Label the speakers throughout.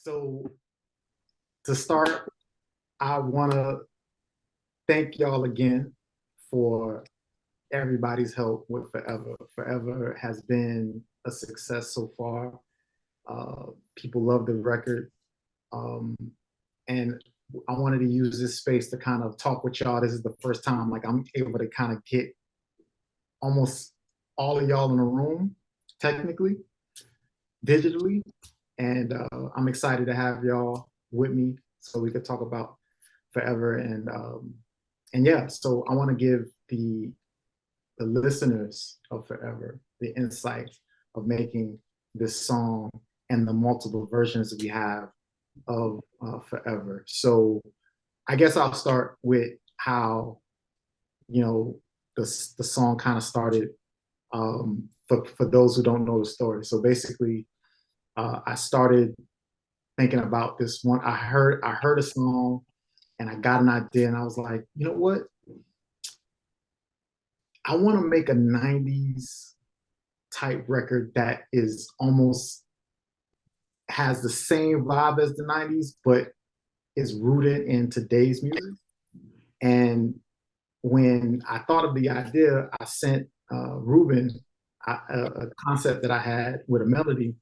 Speaker 1: So to start, I want to thank y'all again for everybody's help with Forever. Forever has been a success so far. People love the record. And I wanted to use this space to kind of talk with y'all. This is the first time like I'm able to kind of get almost all of y'all in a room, technically, digitally. And I'm excited to have y'all with me so we could talk about Forever. And yeah, so I want to give the listeners of Forever the insight of making this song and the multiple versions we have of Forever. So I guess I'll start with how, you know, the song kind of started, for those who don't know the story. So basically, I started thinking about this one. I heard a song and I got an idea and I was like, you know what? I want to make a 90s type record that is almost has the same vibe as the 90s, but is rooted in today's music. And when I thought of the idea, I sent Ruben a concept that I had with a melody,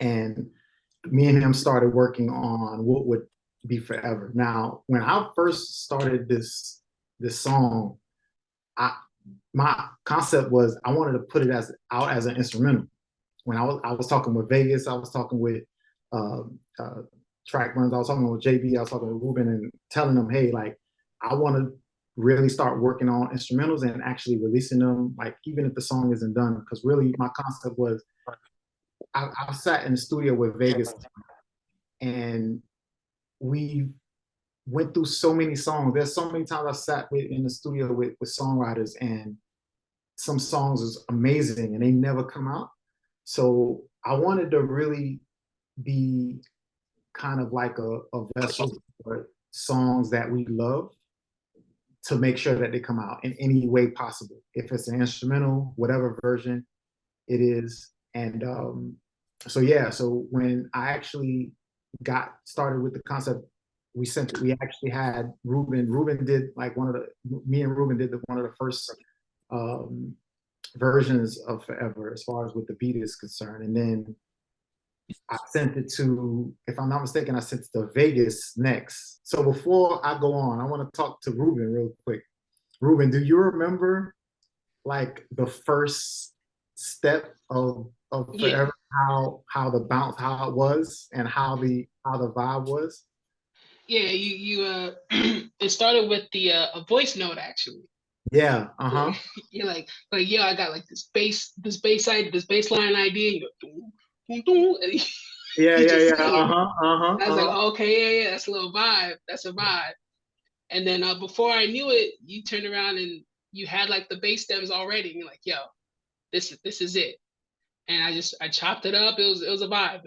Speaker 1: and me and him started working on what would be Forever. Now, when I first started this song, my concept was I wanted to put it out as an instrumental. When I was talking with Vegas, I was talking with track runs, I was talking with JB, I was talking with Ruben, and telling them, hey, like, I want to really start working on instrumentals and actually releasing them, like, even if the song isn't done. Because really, my concept was, I sat in the studio with Vegas, and we went through so many songs. There's so many times I sat in the studio with songwriters, and some songs is amazing and they never come out. So I wanted to really be kind of like a vessel for songs that we love, to make sure that they come out in any way possible. If it's an instrumental, whatever version it is. And so yeah, so when I actually got started with the concept, we actually had Ruben did like me and Ruben did one of the first versions of Forever as far as with the beat is concerned. And then I sent it to, if I'm not mistaken, I sent it to Vegas next. So before I go on, I want to talk to Ruben real quick. Ruben, do you remember like the first step of Forever, how the bounce, how it was, and how the vibe was?
Speaker 2: Yeah, you it started with the a voice note actually.
Speaker 1: Yeah.
Speaker 2: You're like, yo, I got like this bass line idea. You go, doo, doo, doo,
Speaker 1: yeah.
Speaker 2: I was like, okay, yeah, that's a little vibe. That's a vibe. And then before I knew it, you turned around and you had like the bass stems already. And you're like, yo, this is it. And I chopped it up. It was a vibe.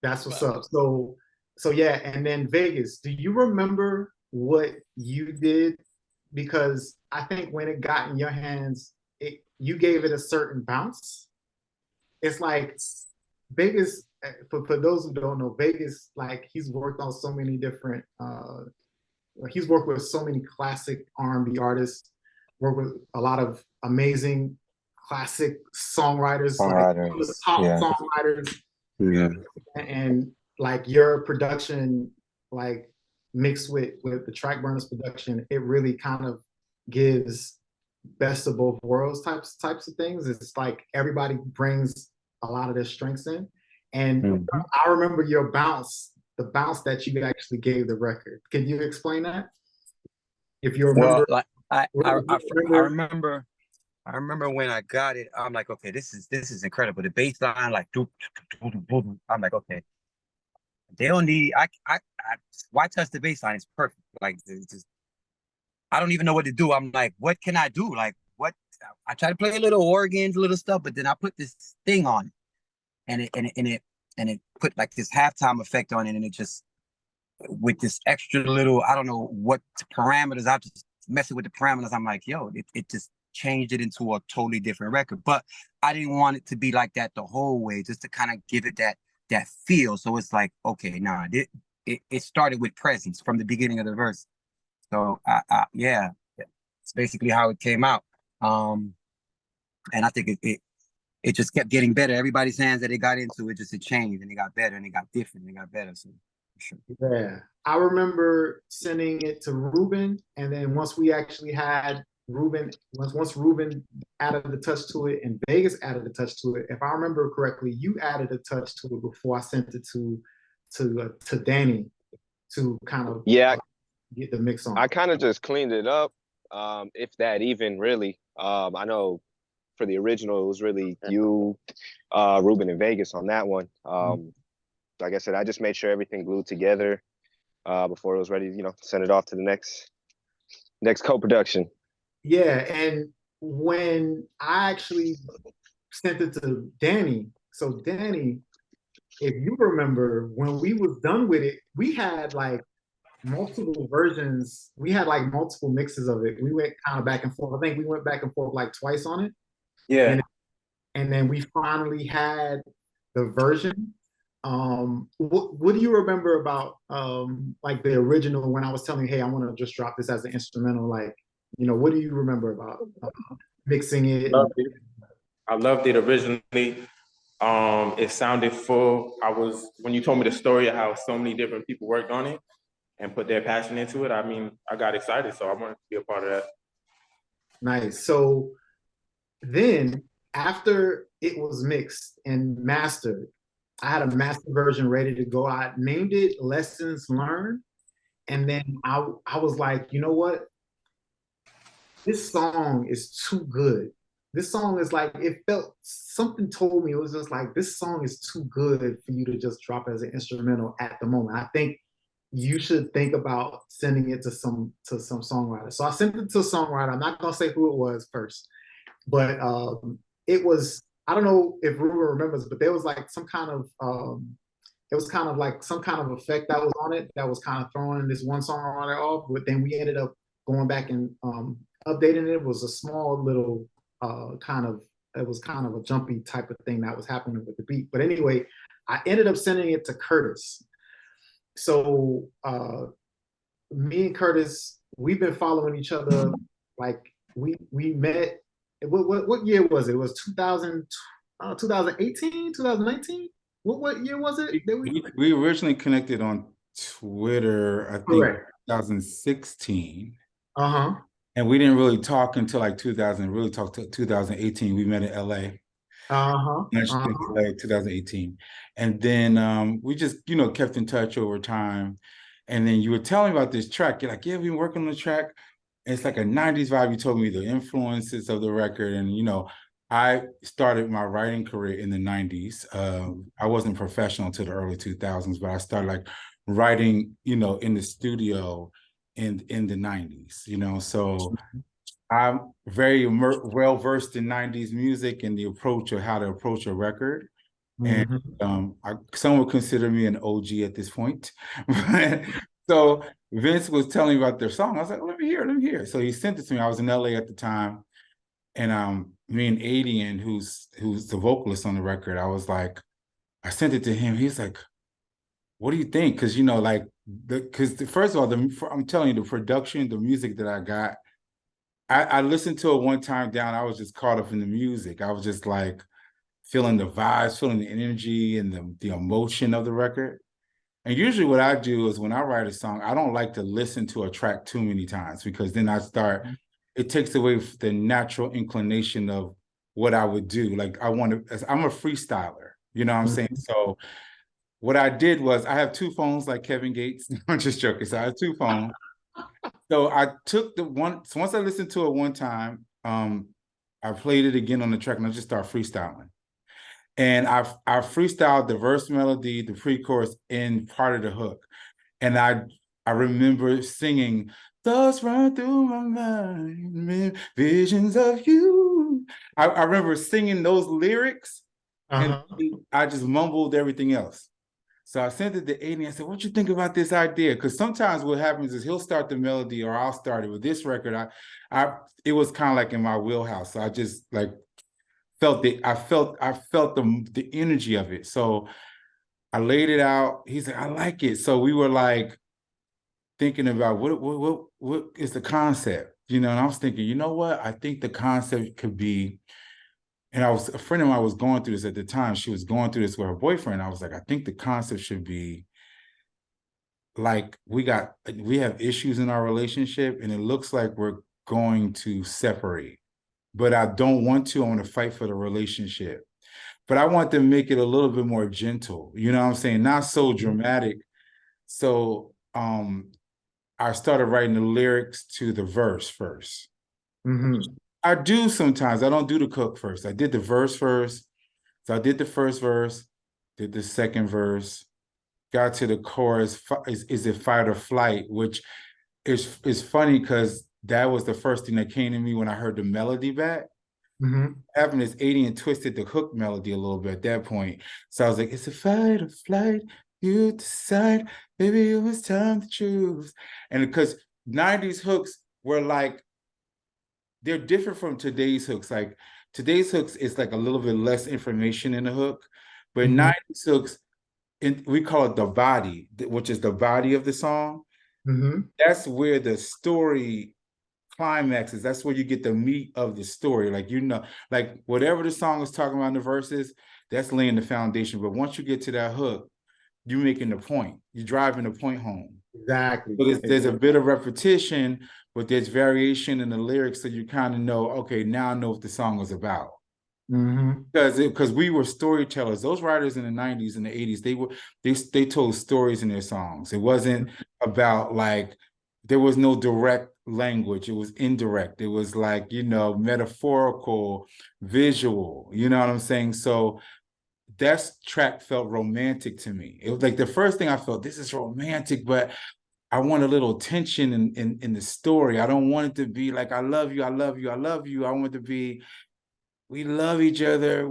Speaker 1: That's what's up. So yeah, and then Vegas, do you remember what you did? Because I think when it got in your hands, you gave it a certain bounce. It's like Vegas, for those who don't know, Vegas, like he's worked on so many different, he's worked with so many classic R&B artists, worked with a lot of amazing classic songwriters, like the top songwriters.
Speaker 3: Yeah.
Speaker 1: And like your production, like mixed with the Track Burners production, it really kind of gives best of both worlds types of things. It's like everybody brings a lot of their strengths in. And I remember your bounce, the bounce that you actually gave the record. Can you explain that? If you remember.
Speaker 3: Well, like, I remember when I got it, I'm like, okay, this is incredible. The bass line, like, I'm like, okay, they don't need, why touch the bass line? It's perfect. Like, just, I don't even know what to do. I'm like, what can I do? Like, what? I try to play a little organs, a little stuff, but then I put this thing on it, and it put like this halftime effect on it, and it just, with this extra little, I don't know what parameters, I just messing with the parameters. I'm like, yo, it just changed it into a totally different record. But I didn't want it to be like that the whole way, just to kind of give it that that feel. So it's like, okay, nah, it started with presence from the beginning of the verse. So yeah, it's basically how it came out. And I think it just kept getting better. Everybody's hands that they got into it, just it changed and it got better and it got different and it got better. So for sure.
Speaker 1: Yeah, I remember sending it to Ruben, and then once we actually had Ruben, once Ruben added the touch to it and Vegas added the touch to it, if I remember correctly, you added a touch to it before I sent it to Danny to kind of get the mix on.
Speaker 4: I kind of just cleaned it up, if that even really. I know for the original it was really you, Ruben, and Vegas on that one. Like I said, I just made sure everything glued together before it was ready, you know, send it off to the next co-production.
Speaker 1: Yeah, and when I actually sent it to Danny, so Danny, if you remember, when we was done with it, we had like multiple versions. We had like multiple mixes of it. We went kind of back and forth. I think we went back and forth like twice on it.
Speaker 5: Yeah.
Speaker 1: And then we finally had the version. What do you remember about like the original when I was telling you, hey, I want to just drop this as an instrumental? Like, you know, what do you remember about mixing it?
Speaker 5: I loved it originally. It sounded full. When you told me the story of how so many different people worked on it and put their passion into it, I mean, I got excited, so I wanted to be a part of that.
Speaker 1: Nice. So then after it was mixed and mastered, I had a master version ready to go. I named it Lessons Learned. And then I was like, you know what? This song is too good. This song is like, it felt, something told me, it was just like, this song is too good for you to just drop as an instrumental at the moment. I think you should think about sending it to some songwriter. So I sent it to a songwriter. I'm not gonna say who it was first, but it was, I don't know if Ruben remembers, but there was like some kind of, it was kind of like some kind of effect that was on it that was kind of throwing this one songwriter off, but then we ended up going back and updating it. It was a small little it was kind of a jumpy type of thing that was happening with the beat. But anyway, I ended up sending it to Curtis. So me and Curtis, we've been following each other. Like we met, what year was it? It was 2018, 2019? What year was it?
Speaker 6: We originally connected on Twitter, I think. Correct. 2016.
Speaker 1: Uh-huh.
Speaker 6: And we didn't really talk until like 2018. We met in LA.
Speaker 1: Uh-huh.
Speaker 6: LA, 2018. And then we just, you know, kept in touch over time. And then you were telling me about this track. You're like, yeah, we've been working on the track. And it's like a 90s vibe. You told me the influences of the record. And, you know, I started my writing career in the 90s. I wasn't professional until the early 2000s, but I started like writing, you know, in the studio in the 90s, you know, so I'm very well versed in 90s music and the approach of how to approach a record. And some would consider me an OG at this point. So Vince was telling me about their song. I was like, let me hear. So he sent it to me. I was in LA at the time. And me and ADN, who's the vocalist on the record, I was like, I sent it to him. He's like, what do you think? Because, you know, like, first of all, I'm telling you, the production, the music that I got, I listened to it one time down. I was just caught up in the music. I was just like feeling the vibes, feeling the energy and the emotion of the record. And usually what I do is when I write a song, I don't like to listen to a track too many times because then it takes away the natural inclination of what I would do. Like I'm a freestyler, you know what I'm saying? So what I did was I have two phones like Kevin Gates. I'm just joking. So I have two phones. So I took the one. So once I listened to it one time, I played it again on the track and I just started freestyling. And I freestyled the verse melody, the pre-chorus, and part of the hook. And I remember singing, thoughts run through my mind, visions of you. I remember singing those lyrics and I just mumbled everything else. So I sent it to Aiden. I said, what you think about this idea? Because sometimes what happens is he'll start the melody or I'll start it. With this record, it was kind of like in my wheelhouse. So I just like felt it. I felt the energy of it. So I laid it out. He's like, I like it. So we were like thinking about what is the concept, you know? And I was thinking, you know what? I think the concept could be, and a friend of mine was going through this at the time. She was going through this with her boyfriend. I was like, I think the concept should be like we have issues in our relationship and it looks like we're going to separate, but I don't want to. I want to fight for the relationship. But I want to make it a little bit more gentle, you know what I'm saying? Not so dramatic. So I started writing the lyrics to the verse first. I do sometimes. I don't do the hook first. I did the verse first. So I did the first verse, did the second verse, got to the chorus, is it fight or flight, which is funny because that was the first thing that came to me when I heard the melody back. Having this ADN twisted the hook melody a little bit at that point. So I was like, it's a fight or flight, you decide, maybe it was time to choose. And because 90s hooks were like, they're different from today's hooks. Like today's hooks is like a little bit less information in the hook, but 90s hooks, we call it the body, which is the body of the song. That's where the story climaxes. That's where you get the meat of the story. Like, you know, like whatever the song is talking about in the verses, that's laying the foundation. But once you get to that hook, you're making the point. You're driving the point home.
Speaker 1: Exactly.
Speaker 6: But there's a bit of repetition, but there's variation in the lyrics, so you kind of know, okay, now I know what the song is about. Because we were storytellers. Those writers in the 90s and the 80s, they told stories in their songs. It wasn't about like, there was no direct language. It was indirect. It was like, you know, metaphorical, visual, you know what I'm saying? So that track felt romantic to me. It was like the first thing I felt, this is romantic, but I want a little tension in the story. I don't want it to be like, I love you, I love you, I love you. I want it to be, we love each other.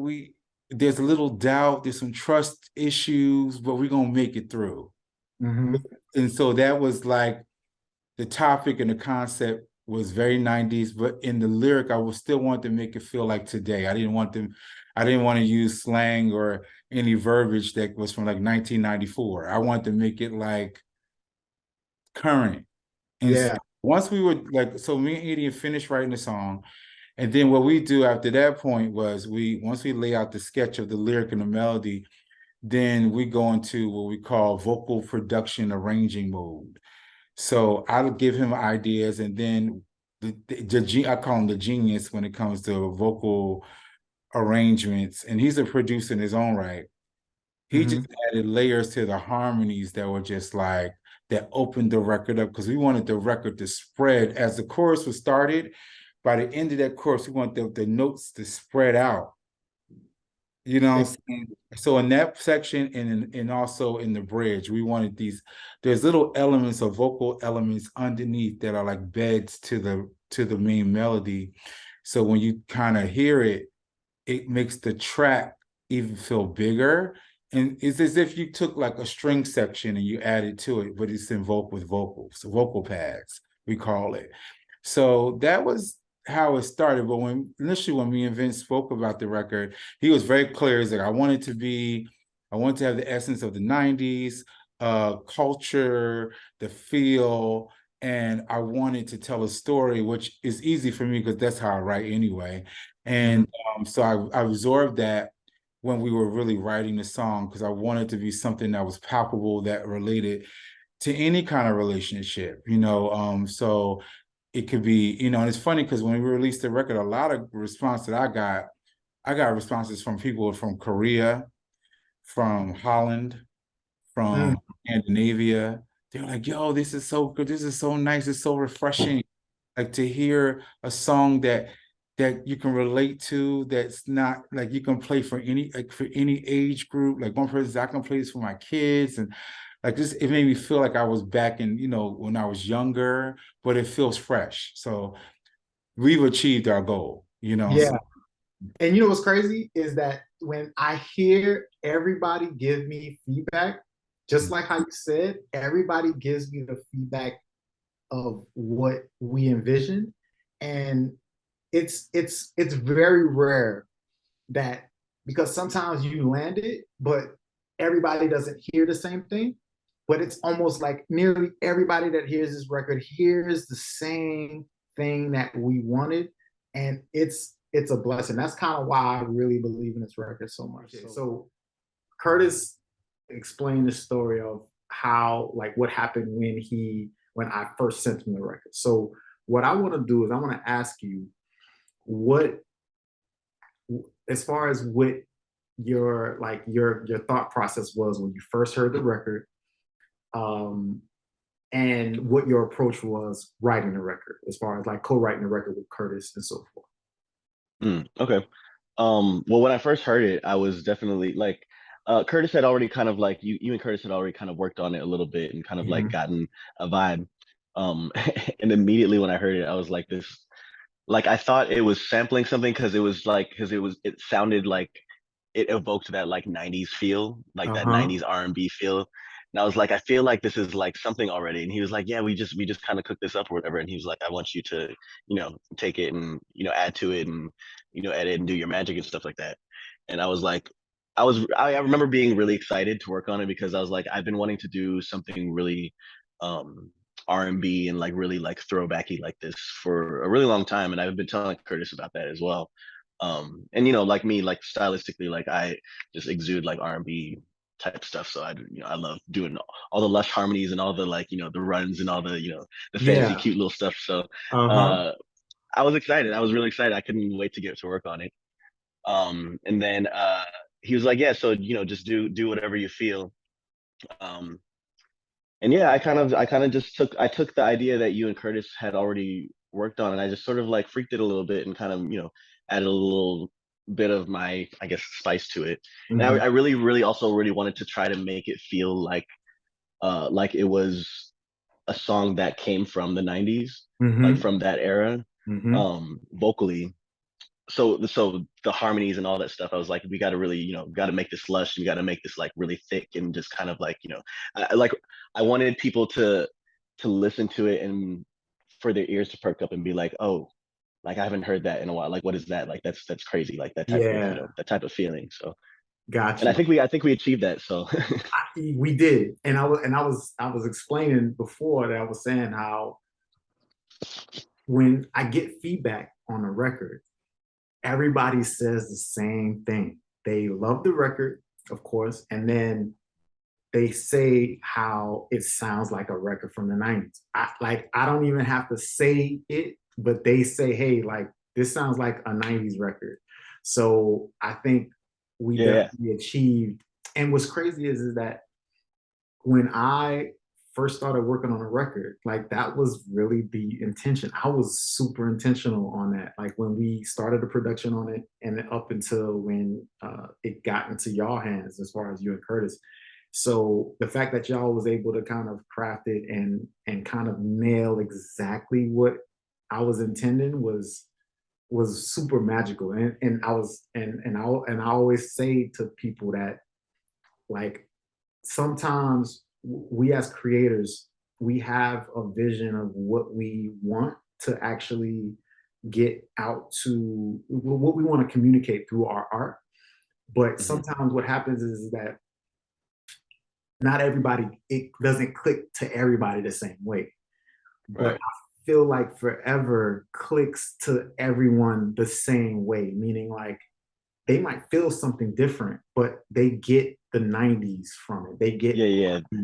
Speaker 6: There's a little doubt, there's some trust issues, but we're gonna make it through. And so that was like, the topic and the concept was very 90s, but in the lyric, I would still want to make it feel like today. I didn't want to use slang or any verbiage that was from like 1994. I wanted to make it like current. And so once we were like, so me and ADN finished writing the song. And then what we do after that point was once we lay out the sketch of the lyric and the melody, then we go into what we call vocal production arranging mode. So I would give him ideas, and then I call him the genius when it comes to vocal arrangements. And he's a producer in his own right. He just added layers to the harmonies that were just like, that opened the record up, because we wanted the record to spread. As the chorus was started, by the end of that chorus, we want the notes to spread out. You know what I'm saying? So in that section and also in the bridge, we wanted there's little elements of vocal elements underneath that are like beds to the main melody. So when you kind of hear it, it makes the track even feel bigger. And it's as if you took like a string section and you added to it, but it's invoked with vocals, vocal pads, we call it. So that was how it started. But initially when me and Vince spoke about the record, he was very clear. He's like, I want to have the essence of the 90s, culture, the feel, and I wanted to tell a story, which is easy for me because that's how I write anyway. And so I absorbed that when we were really writing the song, because I wanted to be something that was palpable, that related to any kind of relationship, you know. So it could be, you know, and it's funny because when we released the record, a lot of response that I got responses from people from Korea, from Holland, from Scandinavia. They're like, yo, this is so good. This is so nice. It's so refreshing. Like to hear a song that you can relate to, that's not like you can play for any age group. Like one person said, I can play this for my kids. And like this, it made me feel like I was back in, you know, when I was younger, but it feels fresh. So we've achieved our goal, you know?
Speaker 1: Yeah. And you know what's crazy is that when I hear everybody give me feedback, just like how you said, everybody gives me the feedback of what we envision. And it's very rare that, because sometimes you land it, but everybody doesn't hear the same thing, but it's almost like nearly everybody that hears this record hears the same thing that we wanted, and it's a blessing. That's kind of why I really believe in this record so much. So Curtis explained the story of how, like, what happened when I first sent him the record. So what I want to do is I want to ask you what, as far as what your thought process was when you first heard the record, and what your approach was writing the record, as far as like co-writing the record with Curtis and so forth.
Speaker 7: Okay. Well, when I first heard it, I was definitely like, Curtis had already kind of like, you and Curtis had already kind of worked on it a little bit and kind of like gotten a vibe. And immediately when I heard it, I was like this, like I thought it was sampling something because it sounded like it evoked that like 90s feel, like that 90s R&B feel. And I was like, I feel like this is like something already. And he was like, yeah, we just kind of cooked this up or whatever. And he was like, I want you to, take it and, add to it and, edit and do your magic and stuff like that. And I was like, I remember being really excited to work on it because I was like, I've been wanting to do something really R&B and like really like throwbacky like this for a really long time. And I've been telling Curtis about that as well. And like me, like stylistically, like I just exude like R&B type stuff. So I love doing all the lush harmonies and all the like, the runs and all the, the fancy cute little stuff. So I was excited. I was really excited. I couldn't wait to get to work on it. And then he was like, yeah, so just do whatever you feel. And yeah, I took the idea that you and Curtis had already worked on, and I just sort of like freaked it a little bit and kind of, added a little bit of my, I guess, spice to it. And I really, really also really wanted to try to make it feel like it was a song that came from the 90s, like from that era, vocally. So the harmonies and all that stuff, I was like, we got to really, got to make this lush, and we got to make this like really thick and just kind of like, I wanted people to listen to it and for their ears to perk up and be like, oh, like I haven't heard that in a while. Like, what is that? Like, that's crazy. Like that type of, that type of feeling. So,
Speaker 1: gotcha.
Speaker 7: And I think we achieved that. So
Speaker 1: we did. And I was explaining before that I was saying how when I get feedback on a record, everybody says the same thing. They love the record, of course, and then they say how it sounds like a record from the 90s. I don't even have to say it, but they say, hey, like, this sounds like a 90s record. So I think we definitely achieved. And what's crazy is that when I first started working on a record, like that was really the intention. I was super intentional on that. Like when we started the production on it and up until when it got into y'all hands, as far as you and Curtis. So the fact that y'all was able to kind of craft it and kind of nail exactly what I was intending was super magical. And I always say to people that, like, sometimes we as creators, we have a vision of what we want to actually get out to, what we want to communicate through our art. But sometimes what happens is that not everybody, it doesn't click to everybody the same way. But I feel like Forever clicks to everyone the same way, meaning like they might feel something different, but they get the 90s from it. They get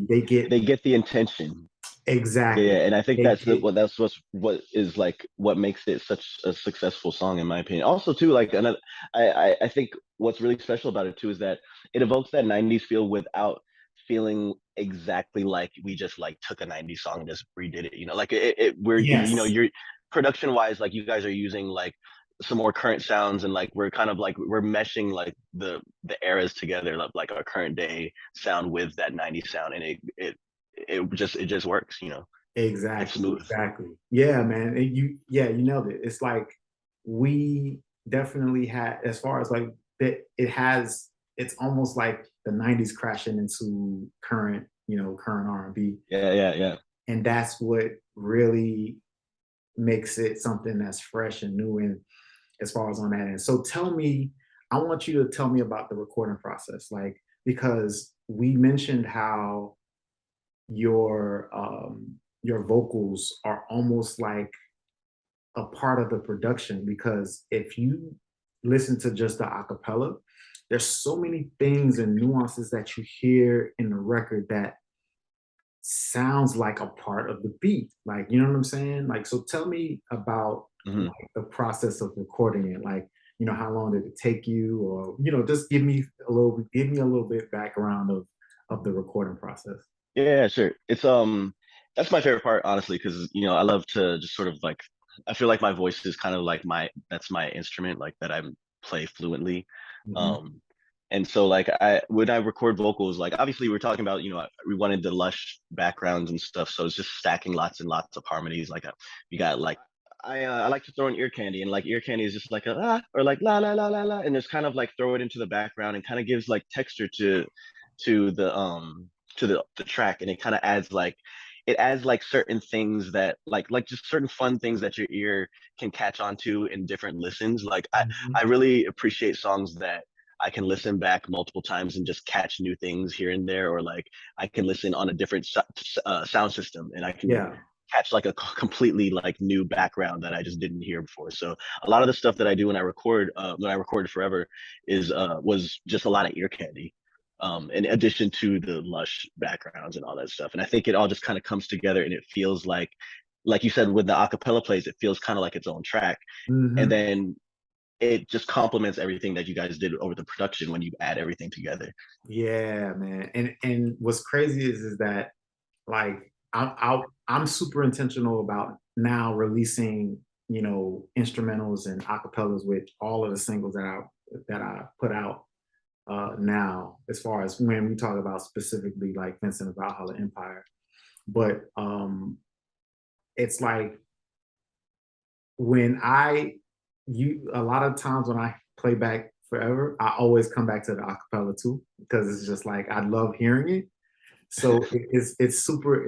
Speaker 1: they get the intention. Exactly.
Speaker 7: Yeah, and I think that's what is like what makes it such a successful song, in my opinion. Also, too, like another, I think what's really special about it too is that it evokes that 90s feel without feeling exactly like we just like took a 90s song and just redid it. Like you're production wise, like you guys are using like some more current sounds, and like we're kind of like we're meshing like the eras together, like our current day sound with that 90s sound, and it just works.
Speaker 1: Exactly.
Speaker 7: It's smooth.
Speaker 1: Exactly. Yeah, man. And you nailed it. It's like we definitely had, as far as like that, it's almost like the 90s crashing into current R&B.
Speaker 7: Yeah.
Speaker 1: And that's what really makes it something that's fresh and new, and as far as on that end. So I want you to tell me about the recording process, like, because we mentioned how your vocals are almost like a part of the production, because if you listen to just the acapella, there's so many things and nuances that you hear in the record that sounds like a part of the beat. Like, you know what I'm saying? Like, so tell me about like, the process of recording it. Like, you know, how long did it take you? Or, you know, just give me a little bit background of the recording process.
Speaker 7: Yeah, sure. It's that's my favorite part, honestly, because you know, I love to just sort of like, I feel like my voice is kind of like that's my instrument, like that I play fluently. And so like when I record vocals, like obviously we're talking about, you know, we wanted the lush backgrounds and stuff, so it's just stacking lots and lots of harmonies. Like you got like I like to throw in ear candy, and like ear candy is just like a ah, or like la la la la la, and just kind of like throw it into the background and kind of gives like texture to the track, and it kind of adds like certain things that like just certain fun things that your ear can catch on to in different listens. Like I really appreciate songs that I can listen back multiple times and just catch new things here and there, or like I can listen on a different sound system and I can catch like a completely like new background that I just didn't hear before. So a lot of the stuff that I do when I recorded Forever is was just a lot of ear candy. In addition to the lush backgrounds and all that stuff. And I think it all just kind of comes together, and it feels like you said, when the acapella plays, it feels kind of like its own track. And then it just complements everything that you guys did over the production when you add everything together.
Speaker 1: Yeah, man. And what's crazy is that like I'm super intentional about now releasing, you know, instrumentals and acapellas with all of the singles that I put out now, as far as when we talk about specifically like Vincent Valholla Empire. But it's like when a lot of times when I play back Forever, I always come back to the acapella too, because it's just like I love hearing it. So it's super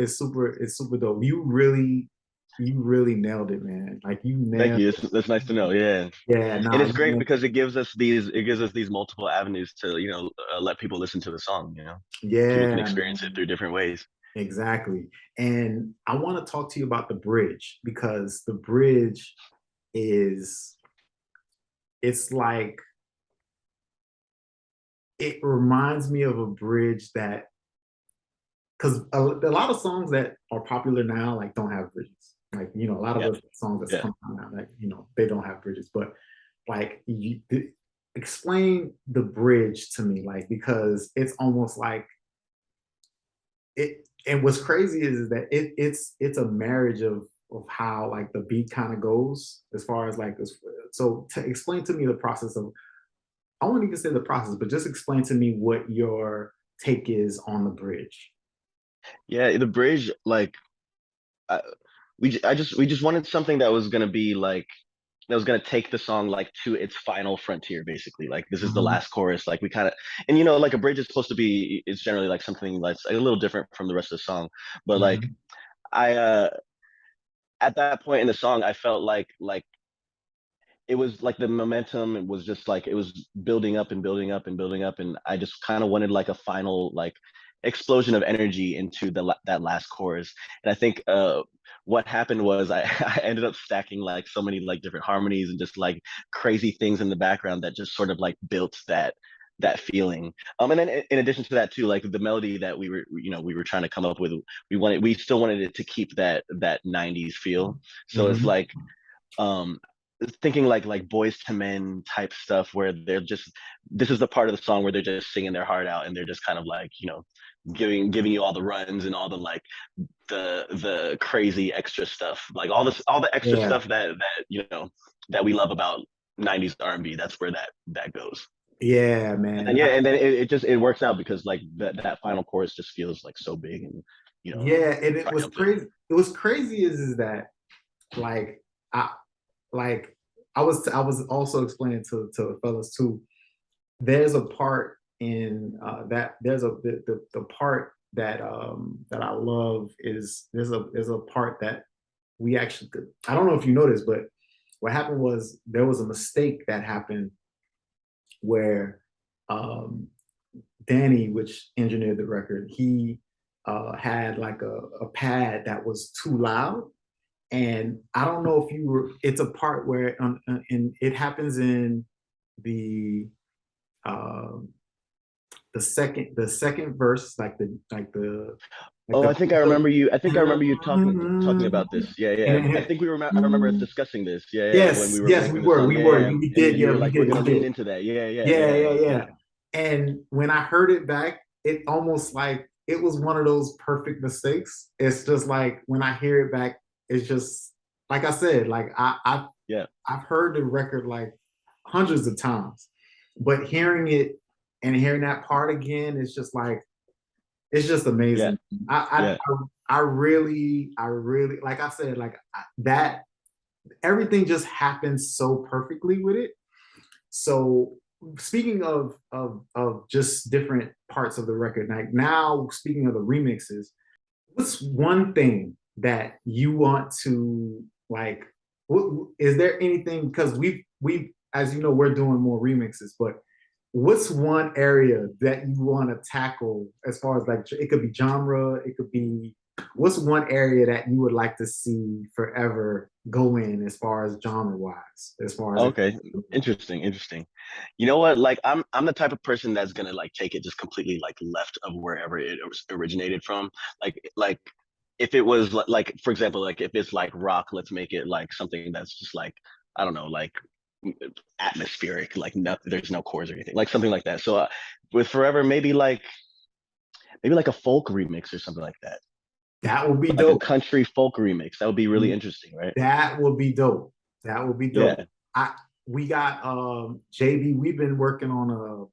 Speaker 1: dope. You really nailed it, man. Like you nailed.
Speaker 7: Thank you. That's nice to know. Yeah.
Speaker 1: Yeah. Nah,
Speaker 7: and it's great because it gives us these multiple avenues to, you know, let people listen to the song. You know.
Speaker 1: Yeah.
Speaker 7: People can experience it through different ways.
Speaker 1: Exactly. And I want to talk to you about the bridge, because the bridge it's like, it reminds me of a bridge that, because a lot of songs that are popular now like don't have bridges. Like, you know, a lot of the songs that come out now, that, you know, they don't have bridges. But like, explain the bridge to me, like, because it's almost like it. And what's crazy is that it's a marriage of how like the beat kind of goes, as far as like this. So to explain to me the process of, I won't even say the process, but just explain to me what your take is on the bridge.
Speaker 7: Yeah, the bridge, like we just wanted something that was gonna be like, that was gonna take the song like to its final frontier, basically. Like this is the last chorus. Like we kind of, and you know, like a bridge is supposed to be, it's generally like something that's a little different from the rest of the song. But like I at that point in the song, I felt like it was like the momentum was just like, it was building up and building up and building up, and I just kind of wanted like a final like explosion of energy into that last chorus. And I think what happened was I ended up stacking like so many like different harmonies and just like crazy things in the background that just sort of like built that feeling. And then in addition to that too, like the melody that we were trying to come up with, we still wanted it to keep that 90s feel. So it's like thinking like Boys to Men type stuff, where they're just, this is the part of the song where they're just singing their heart out, and they're just kind of like, you know, giving you all the runs and all the like the crazy extra stuff, like all the extra stuff that you know that we love about 90s R&B. That's where that goes.
Speaker 1: Yeah, man.
Speaker 7: And then it works out, because like that final chorus just feels like so big, and you know.
Speaker 1: Yeah, and it was crazy. It was crazy is that like I was also explaining to the fellas too. There's a part in that the part that that I love is there's a part that we actually, I don't know if you noticed, but what happened was there was a mistake that happened where Danny, which engineered the record, he had like a pad that was too loud. And I don't know if you were, it's a part where, and it happens in um, the second verse,
Speaker 7: Oh, I think I remember you. I think I remember you talking about this. Yeah, yeah.
Speaker 1: and
Speaker 7: I think we were. I remember us discussing this. Yeah, yeah. When
Speaker 1: yes,
Speaker 7: we were
Speaker 1: yes,
Speaker 7: making
Speaker 1: we
Speaker 7: the
Speaker 1: were,
Speaker 7: song,
Speaker 1: we did,
Speaker 7: you
Speaker 1: yeah,
Speaker 7: were
Speaker 1: we
Speaker 7: like,
Speaker 1: did,
Speaker 7: we're gonna lean into that. Yeah, yeah,
Speaker 1: yeah. And when I heard it back, it almost like it was one of those perfect mistakes. It's just like when I hear it back, it's just like I said, like I've heard the record like hundreds of times, but hearing it and hearing that part again, it's just like it's just amazing. I really, like I said, like that everything just happens so perfectly with it. So speaking of just different parts of the record, like now speaking of the remixes, what's one thing that you want to like? Is there anything, because we've as you know, we're doing more remixes, but what's one area that you want to tackle as far as like it could be genre, it could be what's one area that you would like to see forever go in as far as genre wise, as far as
Speaker 7: Okay, interesting. You know what? Like, I'm the type of person that's gonna like take it just completely like left of wherever it originated from. Like if it was like, for example, like if it's like rock, let's make it like something that's just like, I don't know, like atmospheric, like no, there's no chords or anything, like something like that. So with forever, maybe like a folk remix or something like that.
Speaker 1: that would be
Speaker 7: Like
Speaker 1: dope.
Speaker 7: a country folk remix. That would be really interesting, right?
Speaker 1: That would be dope. That would be dope. Yeah. We got JB, we've been working on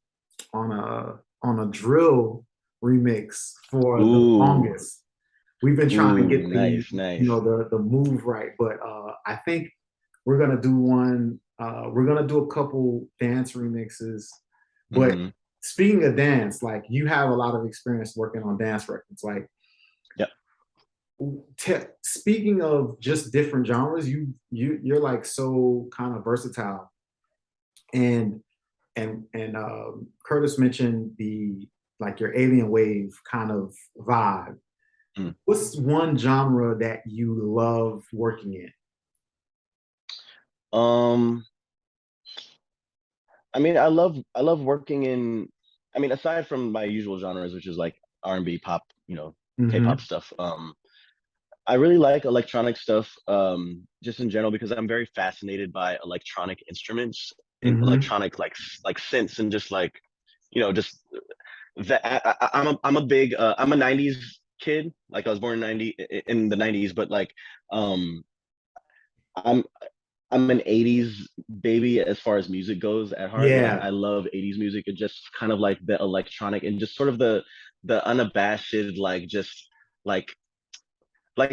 Speaker 1: a drill remix for the longest. We've been trying to get the move right, but I think we're gonna do one. We're gonna do a couple dance remixes. But speaking of dance, like you have a lot of experience working on dance records. Like, speaking of just different genres, you're like so kind of versatile. And Curtis mentioned like your alien wave kind of vibe. What's one genre that you love working in?
Speaker 7: I mean, I love working in, I mean, aside from my usual genres, which is like R&B, pop, K-pop stuff. I really like electronic stuff, just in general, because I'm very fascinated by electronic instruments and electronic like synths and just like, just that. I'm a big I'm a 90s kid. Like I was born in the 90s, but like I'm an 80s baby as far as music goes at heart.
Speaker 1: Yeah.
Speaker 7: Like, I love 80s music and just kind of like the electronic and just sort of the unabashed, like just like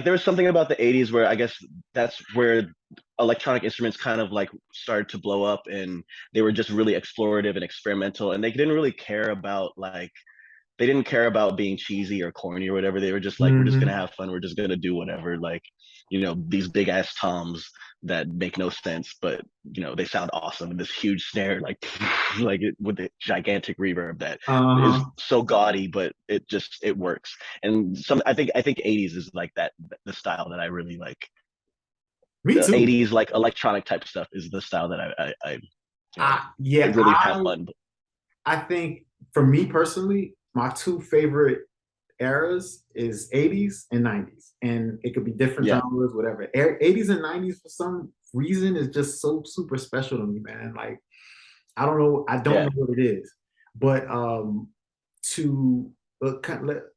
Speaker 7: there was something about the 80s where I guess that's where electronic instruments kind of like started to blow up, and they were just really explorative and experimental, and they didn't really care about like they didn't care about being cheesy or corny or whatever. They were just like, we're just gonna have fun, we're just gonna do whatever, like, these big ass toms that make no sense, but they sound awesome, and this huge snare like like it with the gigantic reverb that is so gaudy, but it works. And I think 80s is like that, the style that I really like.
Speaker 1: Me too.
Speaker 7: 80s like electronic type stuff is the style that I really have fun.
Speaker 1: I think for me personally, my two favorite eras is 80s and 90s, and it could be different genres, whatever. 80s and 90s for some reason is just so super special to me, man. Like I don't know what it is, but I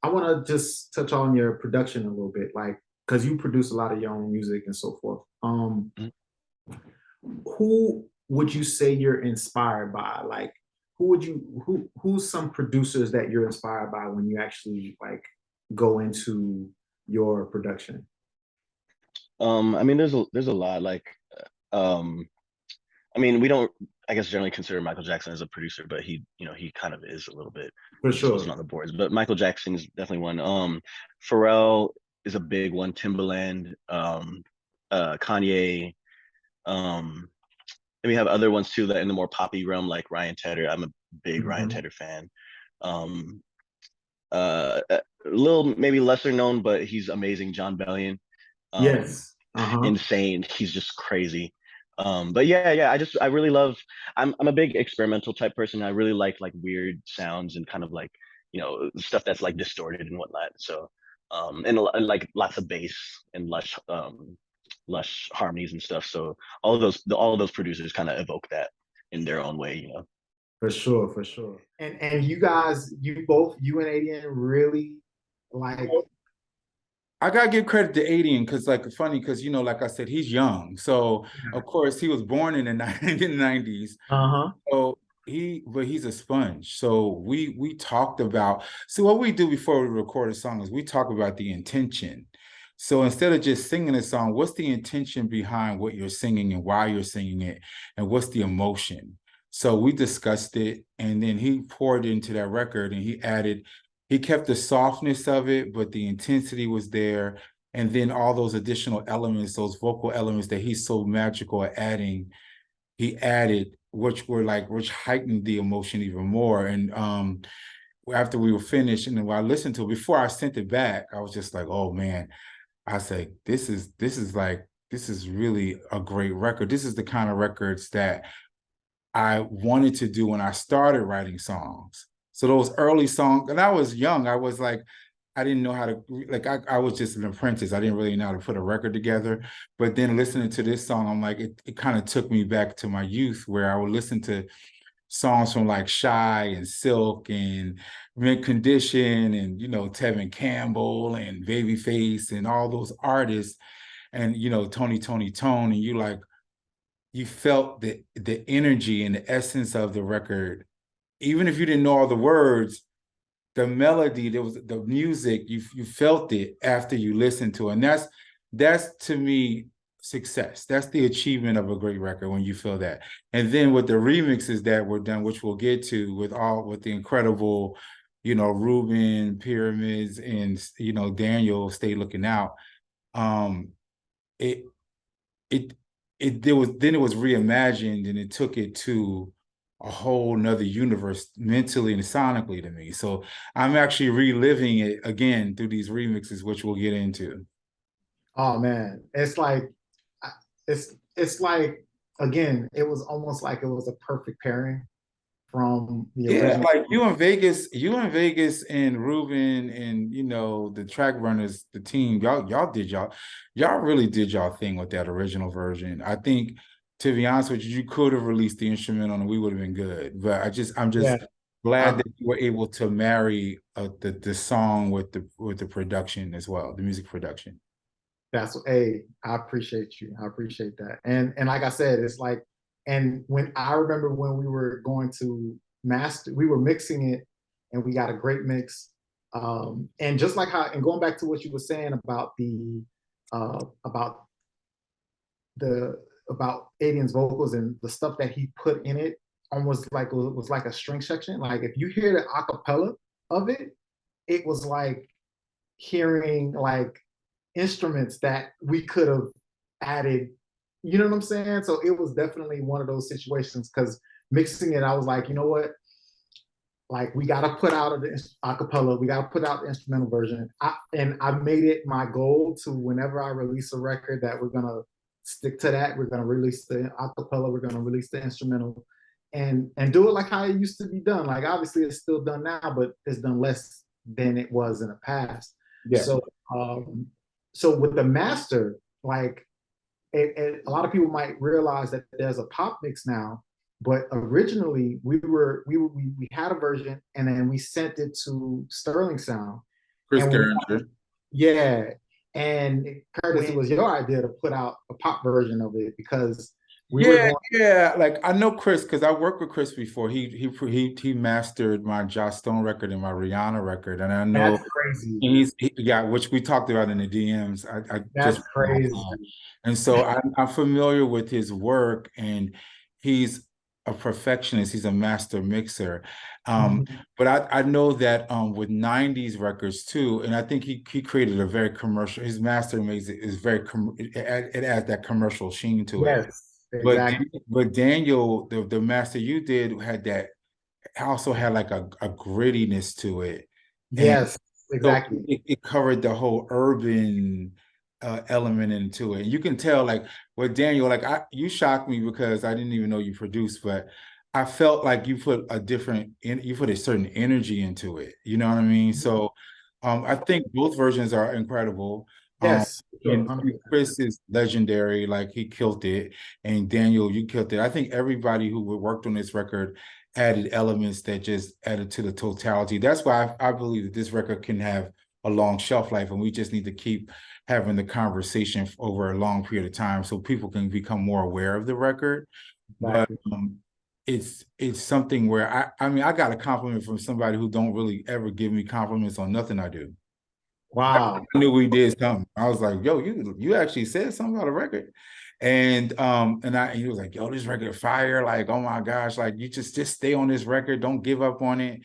Speaker 1: want to just touch on your production a little bit, like because you produce a lot of your own music and so forth. Who would you say you're inspired by? Like who's some producers that you're inspired by when you actually like go into your production?
Speaker 7: I mean, there's a lot. Like I mean, we don't, I guess, generally consider Michael Jackson as a producer, but he kind of is a little bit.
Speaker 1: For sure.
Speaker 7: Wasn't on the boards, but Michael Jackson is definitely one. Pharrell is a big one. Timbaland, Kanye. And we have other ones too that in the more poppy realm, like Ryan Tedder. I'm a big Ryan Tedder fan. A little maybe lesser known, but he's amazing, John Bellion.
Speaker 1: Yes.
Speaker 7: Insane. He's just crazy. But yeah, I really love, I'm a big experimental type person. I really like weird sounds and kind of like, stuff that's like distorted and whatnot. So and like lots of bass and lush harmonies and stuff. So all of those producers kind of evoke that in their own way.
Speaker 1: For sure, for sure. And you guys, you and ADN really like.
Speaker 6: I gotta give credit to ADN because, like, funny because like I said, he's young. So of course he was born in the 90s. So he's a sponge. So we talked about. So what we do before we record a song is we talk about the intention. So instead of just singing a song, what's the intention behind what you're singing and why you're singing it, and what's the emotion? So we discussed it, and then he poured into that record, and he kept the softness of it, but the intensity was there. And then all those additional elements, those vocal elements that he's so magical at adding, he added, which heightened the emotion even more. And after we were finished, and then when I listened to it, before I sent it back, I was just like, oh man, I say, this is really a great record. This is the kind of records that I wanted to do when I started writing songs. So those early songs, and I was young, I was like, I didn't know how to, like, I was just an apprentice. I didn't really know how to put a record together. But then listening to this song, I'm like, it kind of took me back to my youth where I would listen to songs from like Shy and Silk and Mint Condition and, Tevin Campbell and Babyface and all those artists and, Tony, and you felt the energy and the essence of the record. Even if you didn't know all the words, the melody, there was the music, you felt it after you listened to it. And that's to me success. That's the achievement of a great record when you feel that. And then with the remixes that were done, which we'll get to with the incredible, Ruben, Pyramids, and Daniel, Stay Looking Out. It was reimagined, and it took it to a whole nother universe mentally and sonically to me. So I'm actually reliving it again through these remixes, which we'll get into.
Speaker 1: Oh man, it's like, again, it was almost like it was a perfect pairing from the original.
Speaker 6: Like you in Vegas and Ruben and the track runners, the team, y'all really did y'all thing with that original version. I think, to be honest with you could have released the instrumental and we would have been good. But I'm just glad that you were able to marry the song with the production as well, the music production.
Speaker 1: I appreciate you. I appreciate that. And like I said, it's like, and when I remember when we were going to master, we were mixing it and we got a great mix. And just like and going back to what you were saying about about ADN's vocals and the stuff that he put in it, almost like it was like a string section. Like if you hear the acapella of it, it was like hearing like instruments that we could have added, you know what I'm saying? So it was definitely one of those situations, because mixing it, I was like, you know what? Like we gotta put out the acapella, we gotta put out the instrumental version. And I made it my goal to, whenever I release a record, that we're gonna stick to that. We're gonna release the acapella, we're gonna release the instrumental, and do it like how it used to be done. Like obviously it's still done now, but it's done less than it was in the past. Yeah. So with the master, like a lot of people might realize that there's a pop mix now, but originally we had a version and then we sent it to Sterling Sound.
Speaker 6: Chris Gerringer.
Speaker 1: Yeah. And Curtis, it was your idea to put out a pop version of it, because like I know Chris because I worked with Chris before. He mastered my Joss Stone record and my Rihanna record, and I know that's crazy.
Speaker 6: Which we talked about in the DMs.
Speaker 1: That's just crazy.
Speaker 6: And so I'm familiar with his work, and he's a perfectionist. He's a master mixer. But I know that with 90s records too, and I think he created a very commercial. His master makes it it adds that commercial sheen to it.
Speaker 1: Yes. Exactly.
Speaker 6: But Daniel, the master you did had also had like a grittiness to it.
Speaker 1: Yes,
Speaker 6: And
Speaker 1: exactly.
Speaker 6: so it covered the whole urban element into it. And you can tell, like, with Daniel, like, you shocked me because I didn't even know you produced, but I felt like you put a certain energy into it. You know what I mean? So I think both versions are incredible.
Speaker 1: Yes, sure,
Speaker 6: And Chris is legendary, like he killed it. And Daniel, you killed it. I think everybody who worked on this record added elements that just added to the totality. That's why I believe that this record can have a long shelf life, and we just need to keep having the conversation over a long period of time so people can become more aware of the record. Exactly. But it's something where I mean, I got a compliment from somebody who don't really ever give me compliments on nothing I do.
Speaker 1: Wow.
Speaker 6: I knew we did something. I was like, yo, you actually said something about a record. And he was like, yo, this record fire, like, oh my gosh, like, you just stay on this record, don't give up on it.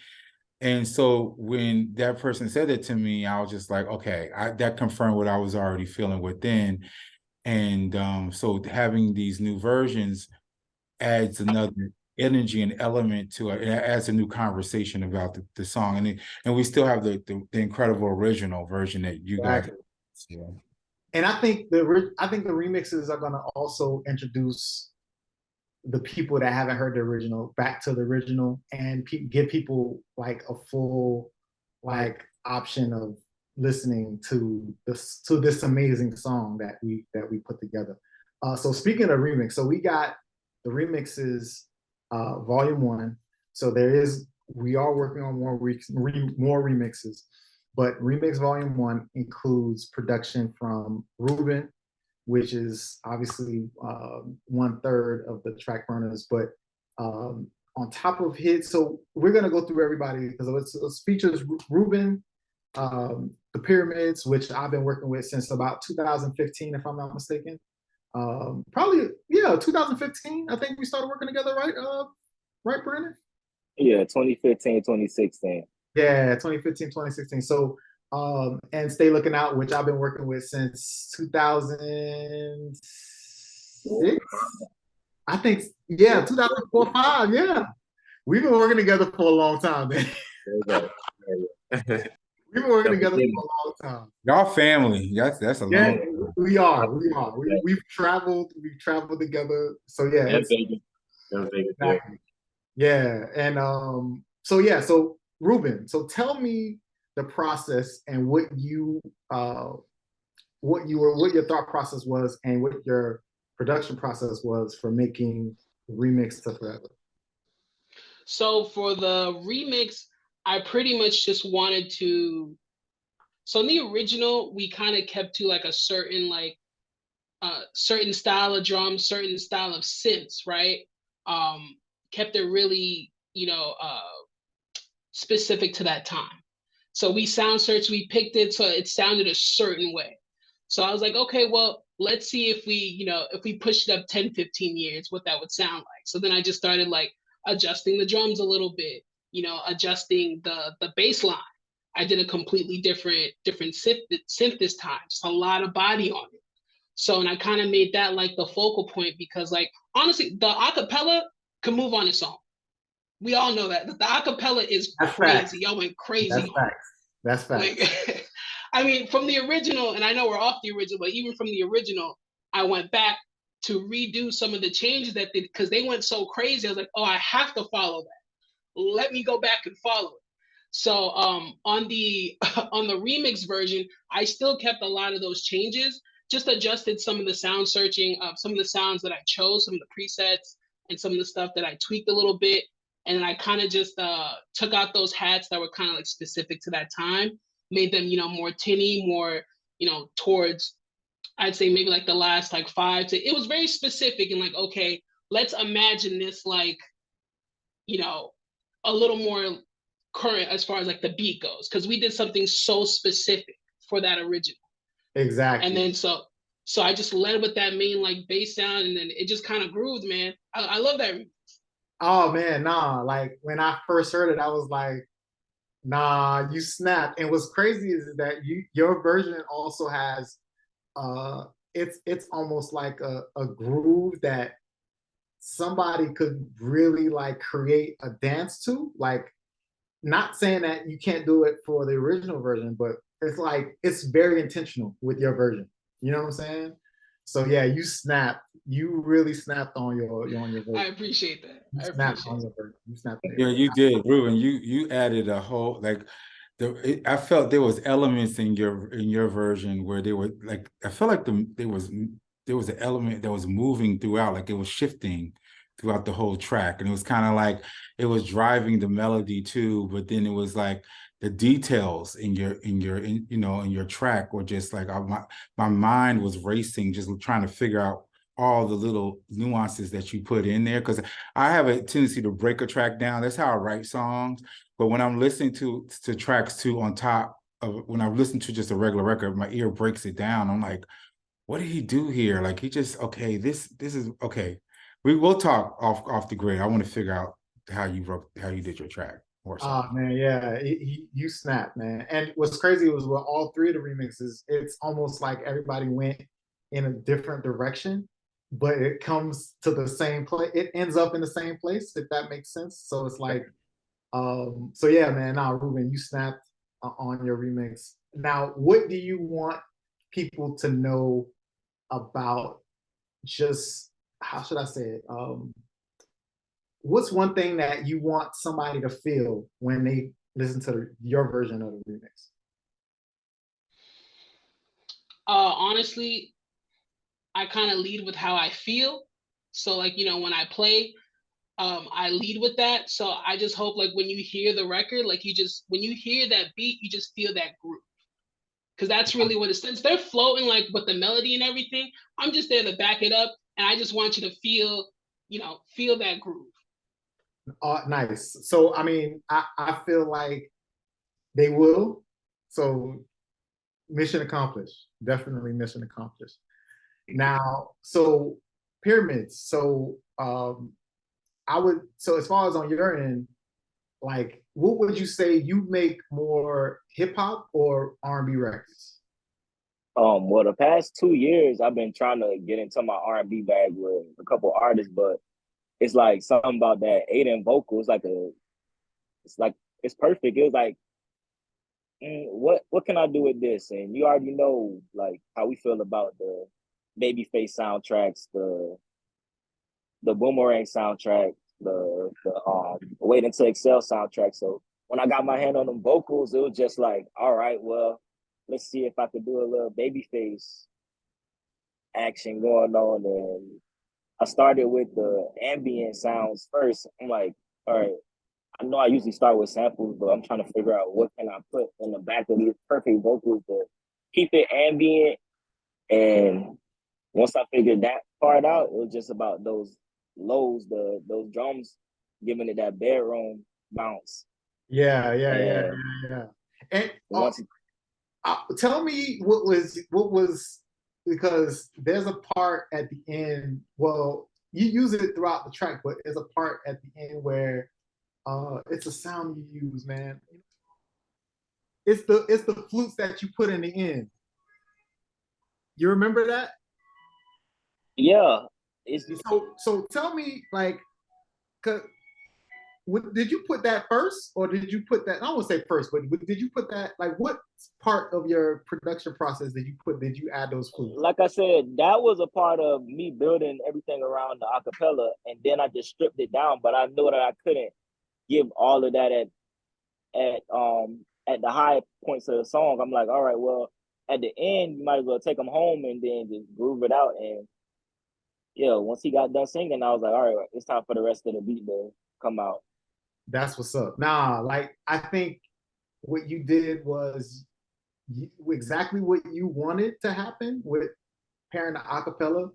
Speaker 6: And so when that person said that to me, I was just like, okay, that confirmed what I was already feeling within. And so having these new versions adds another energy and element to it. It adds a new conversation about the song. And we still have the incredible original version that you guys. Yeah.
Speaker 1: And I think the remixes are going to also introduce the people that haven't heard the original back to the original, and give people like a full like option of listening to this amazing song that we put together. So speaking of remix, so we got the remixes volume 1. So we are working on more remixes, but remix volume 1 includes production from Ruben, which is obviously 1/3 of the track burners. But on top of his, so we're gonna go through everybody because it features Ruben, the Pyramids, which I've been working with since about 2015, if I'm not mistaken. Probably, yeah, 2015. I think we started working together, right? Right, Brandon?
Speaker 8: Yeah, 2015, 2016.
Speaker 1: Yeah, 2015, 2016. So and StayLookingOut, which I've been working with since 2006. I think, yeah, 2004, 5, yeah. We've been working together for a long time, man. We've been working together for a long time.
Speaker 6: Y'all family. That's a long time.
Speaker 1: We are. We've traveled together. So yeah.
Speaker 8: Exactly.
Speaker 1: Yeah. And so Ruben, so tell me the process and what your thought process was and what your production process was for making Remix to Forever.
Speaker 2: So for the remix, I pretty much just wanted to, so in the original, we kind of kept to like a certain certain style of drums, certain style of synths, right? Kept it really, specific to that time. So we sound searched, we picked it so it sounded a certain way. So I was like, okay, well, let's see if we pushed it up 10, 15 years, what that would sound like. So then I just started like adjusting the drums a little bit, adjusting the bass line. I did a completely different synth this time, just a lot of body on it. So, and I kind of made that like the focal point because, like, honestly, the acapella can move on its own. We all know that. The acapella is crazy. Y'all went crazy.
Speaker 1: That's facts.
Speaker 2: Like, I mean, from the original, and I know we're off the original, but even from the original, I went back to redo some of the changes because they went so crazy. I was like, oh, I have to follow that. Let me go back and follow it. So on the remix version, I still kept a lot of those changes, just adjusted some of the sound searching, some of the sounds that I chose, some of the presets, and some of the stuff that I tweaked a little bit. And then I kind of just took out those hats that were kind of like specific to that time, made them, more tinny, more, towards, I'd say maybe like the last like 5 to, it was very specific and like, okay, let's imagine this like, a little more current as far as like the beat goes, because we did something so specific for that original.
Speaker 1: Exactly.
Speaker 2: And then so I just led with that main like bass sound, and then it just kind of grooved, man. I love that remix.
Speaker 1: Oh man, nah. Like when I first heard it, I was like, nah, you snapped. And what's crazy is that your version also has it's almost like a groove that somebody could really like create a dance to. Like, not saying that you can't do it for the original version, but it's like it's very intentional with your version. You know what I'm saying? So yeah, you snapped. You really snapped on your version.
Speaker 2: I appreciate that.
Speaker 1: You
Speaker 2: I
Speaker 1: snapped
Speaker 2: appreciate
Speaker 1: on
Speaker 2: it.
Speaker 1: your version. You snapped.
Speaker 6: Yeah, you did, Ruben. You added a whole like I felt there was elements in your version where they were like I felt like there was an element that was moving throughout, like it was shifting throughout the whole track, and it was kind of like it was driving the melody too, but then it was like the details in your track were just like my mind was racing, just trying to figure out all the little nuances that you put in there, because I have a tendency to break a track down. That's how I write songs. But when I'm listening to tracks too on top of when I listen to just a regular record, my ear breaks it down. I'm like, what did he do here? Like he just this is okay. We will talk off the grid. I want to figure out how you did your track.
Speaker 1: Oh man, yeah, you snapped, man. And what's crazy was with all three of the remixes, it's almost like everybody went in a different direction, but it comes to the same place. It ends up in the same place, if that makes sense. So it's like, so yeah, man. Now, Ruben, you snapped on your remix. Now, what do you want people to know about? Just how should I say it? What's one thing that you want somebody to feel when they listen to your version of the remix?
Speaker 2: Honestly, I kind of lead with how I feel. So like, when I play, I lead with that. So I just hope like when you hear the record, like when you hear that beat, you just feel that groove. Cause that's really what it is. Since they're floating like with the melody and everything, I'm just there to back it up. And I just want you to feel that groove.
Speaker 1: Nice. So, I mean, I feel like they will. So mission accomplished. Definitely mission accomplished. Now, so pyramids. So so as far as on your end, like, what would you say you make more hip hop or R&B records?
Speaker 8: Well, the past 2 years, I've been trying to get into my R&B bag with a couple artists, but it's like something about that ADN vocal. It's perfect. It was like, what can I do with this? And you already know like how we feel about the Babyface soundtracks, the Boomerang soundtrack, the Wait Until Excel soundtrack. So when I got my hand on them vocals, it was just like, all right, well, let's see if I could do a little Babyface action going on. And I started with the ambient sounds first. I'm like, all right, I know I usually start with samples, but I'm trying to figure out what can I put in the back of these perfect vocals to keep it ambient. And once I figured that part out, it was just about those lows, those drums, giving it that bedroom bounce.
Speaker 1: Yeah. And tell me what was because there's a part at the end. Well, you use it throughout the track, but there's a part at the end where it's a sound you use, man. It's the flutes that you put in the end. You remember that?
Speaker 8: Yeah.
Speaker 1: So tell me, like, did you put that first, or did you put that? I won't say first, but did you put that? Like, what part of your production process did you add those flutes?
Speaker 8: Like I said, that was a part of me building everything around the acapella, and then I just stripped it down. But I knew that I couldn't give all of that at the high points of the song. I'm like, all right, well, at the end, you might as well take them home and then just groove it out. And yeah, once he got done singing, I was like, all right, it's time for the rest of the beat to come out.
Speaker 1: That's what's up. Nah, like, I think what you did was exactly what you wanted to happen with pairing the acapella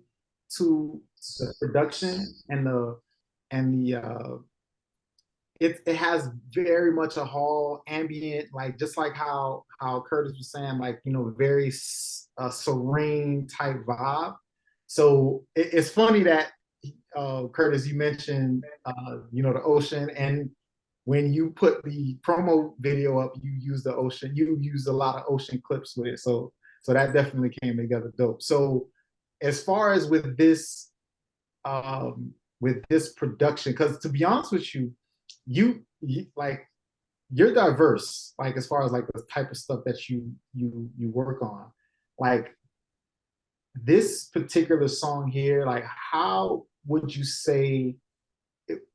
Speaker 1: to the production and the it has very much a hall ambient, like just like how Curtis was saying, like, very serene type vibe. So it's funny that Curtis, you mentioned the ocean, and when you put the promo video up, you use the ocean. You use a lot of ocean clips with it, so that definitely came together dope. So as far as with this with this production? Because to be honest with you, you like you're diverse, like as far as like the type of stuff that you work on. Like this particular song here, like how would you say,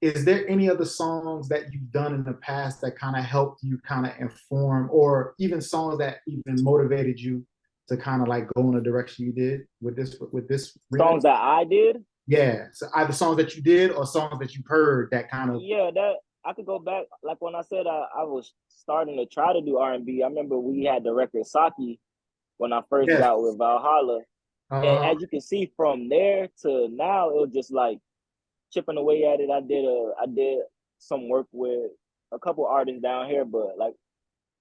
Speaker 1: is there any other songs that you've done in the past that kind of helped you kind of inform, or even songs that even motivated you to kind of like go in the direction you did with this
Speaker 8: songs that I did?
Speaker 1: Yeah, so either songs that you did or songs that you've heard that kind of.
Speaker 8: Yeah, that I could go back. Like when I said I was starting to try to do R&B, I remember we had the record Saki when I first got with Valholla. And as you can see from there to now, it was just like chipping away at it. I did some work with a couple artists down here, but like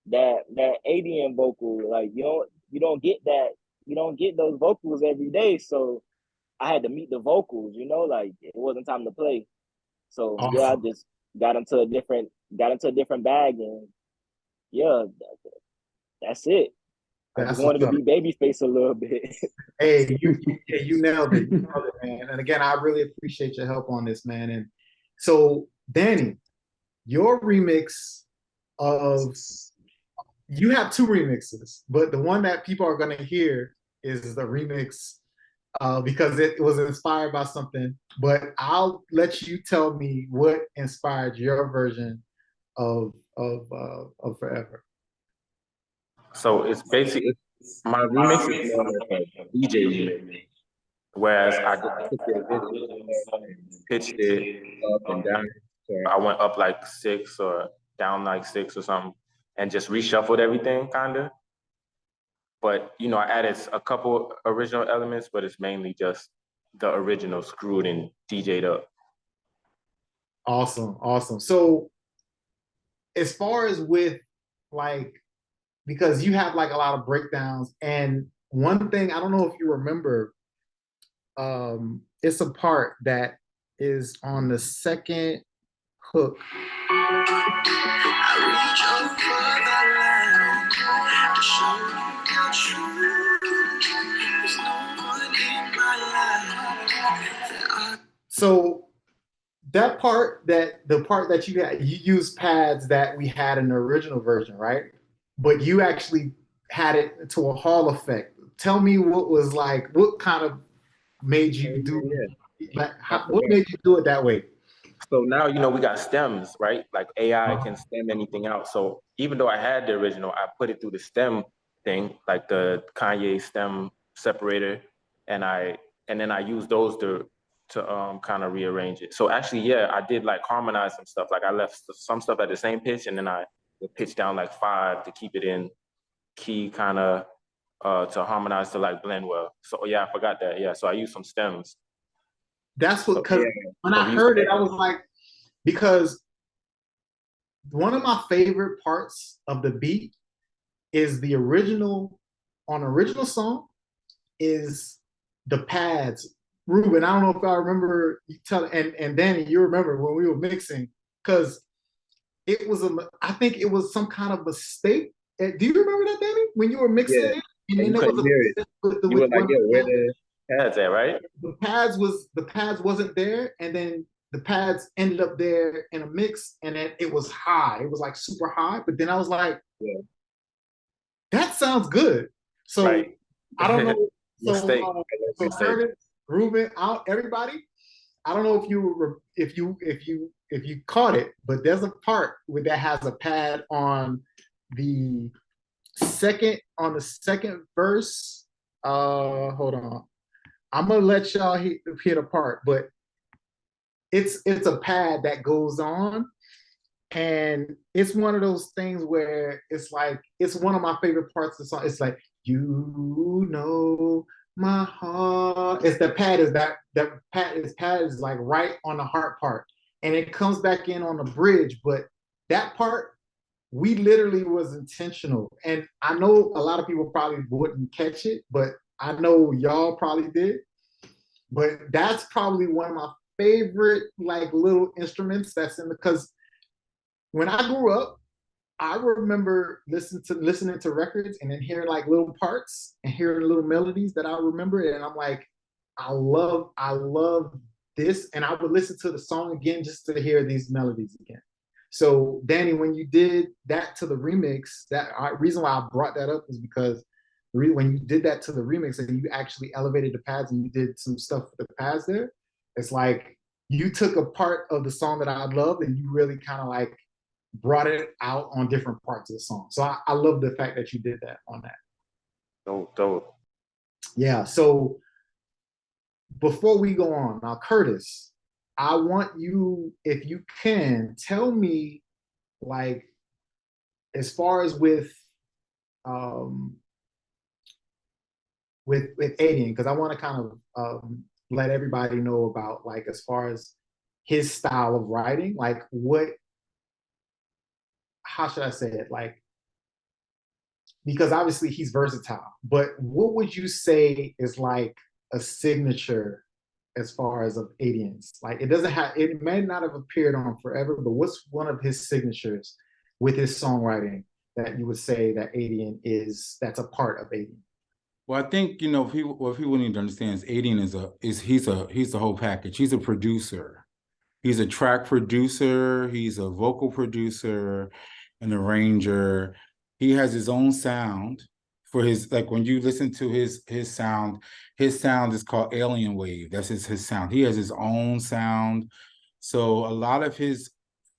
Speaker 8: that ADN vocal, like you don't get those vocals every day. So I had to meet the vocals, like it wasn't time to play. So yeah, I just got into a different bag, and yeah, that's it. I just wanted to be Babyface a little bit.
Speaker 1: Hey, you nailed it. You nailed it, man. And again, I really appreciate your help on this, man. And so, Danny, your remix of, you have two remixes, but the one that people are going to hear is the remix because it was inspired by something. But I'll let you tell me what inspired your version of Forever.
Speaker 5: So it's basically, my remix is more like a DJ remix, whereas I took it, pitched it up and down. So I went up like 6 or down like 6 or something, and just reshuffled everything, kind of. But I added a couple original elements, but it's mainly just the original screwed and DJ'd up.
Speaker 1: Awesome. So as far as with like, because you have like a lot of breakdowns, and one thing, I don't know if you remember, it's a part that is on the second hook. So that part, the part that you use pads that we had in the original version, right? But you actually had it to a Hall effect. Tell me what kind of made you do it? Like, what made you do it that way?
Speaker 5: So now, we got stems, right? Like AI can stem anything out. So even though I had the original, I put it through the stem thing, like the Kanye stem separator. And then I used those to kind of rearrange it. So actually, yeah, I did like harmonize some stuff. Like I left some stuff at the same pitch, and then I pitched down like 5 to keep it in key, kind of to harmonize, to like blend well. So yeah, I forgot that. Yeah, so I used some stems.
Speaker 1: That's what, because when I heard it, I was like, because one of my favorite parts of the beat is the original song is the pads. Ruben, I don't know if I remember you and Danny, you remember when we were mixing, because it was I think it was some kind of mistake. Do you remember that, Danny? When you were mixing it? And then there was
Speaker 5: you were like, where the pads at, right?
Speaker 1: The pads wasn't there, and then the pads ended up there in a mix, and then it was high. It was like super high, but then I was like, that sounds good. So I don't know. So Curtis, Ruben, everybody, I don't know if you caught it, but there's a part that has a pad on the second verse. Hold on, I'm gonna let y'all hit a part, but it's a pad that goes on, and it's one of those things where it's like, it's one of my favorite parts of the song. It's like, my heart. It's the pad is like right on the heart part, and it comes back in on the bridge. But that part, we literally was intentional, and I know a lot of people probably wouldn't catch it, but I know y'all probably did. But that's probably one of my favorite like little instruments that's in, because when I grew up, I remember listening to records and then hearing like little parts and hearing little melodies that I remember, and I'm like, I love this, and I would listen to the song again just to hear these melodies again. So Danny, when you did that to the remix, reason why I brought that up is because when you did that to the remix and you actually elevated the pads and you did some stuff with the pads there, it's like you took a part of the song that I loved and you really kind of like brought it out on different parts of the song. So I love the fact that you did that on that.
Speaker 5: Dope.
Speaker 1: Yeah, so before we go on, now Curtis, I want you, if you can, tell me, like, as far as with ADN, because I want to kind of let everybody know about, like, as far as his style of writing, like how should I say it? Like, because obviously he's versatile, but what would you say is like a signature as far as of ADN's? Like, it may not have appeared on Forever, but what's one of his signatures with his songwriting that you would say that that's a part of ADN?
Speaker 6: Well, I think, if people need to understand is ADN he's the whole package. He's a producer. He's a track producer. He's a vocal producer, an arranger. He has his own sound for his, like, when you listen to his sound is called Alien Wave. That's his sound. He has his own sound. So a lot of his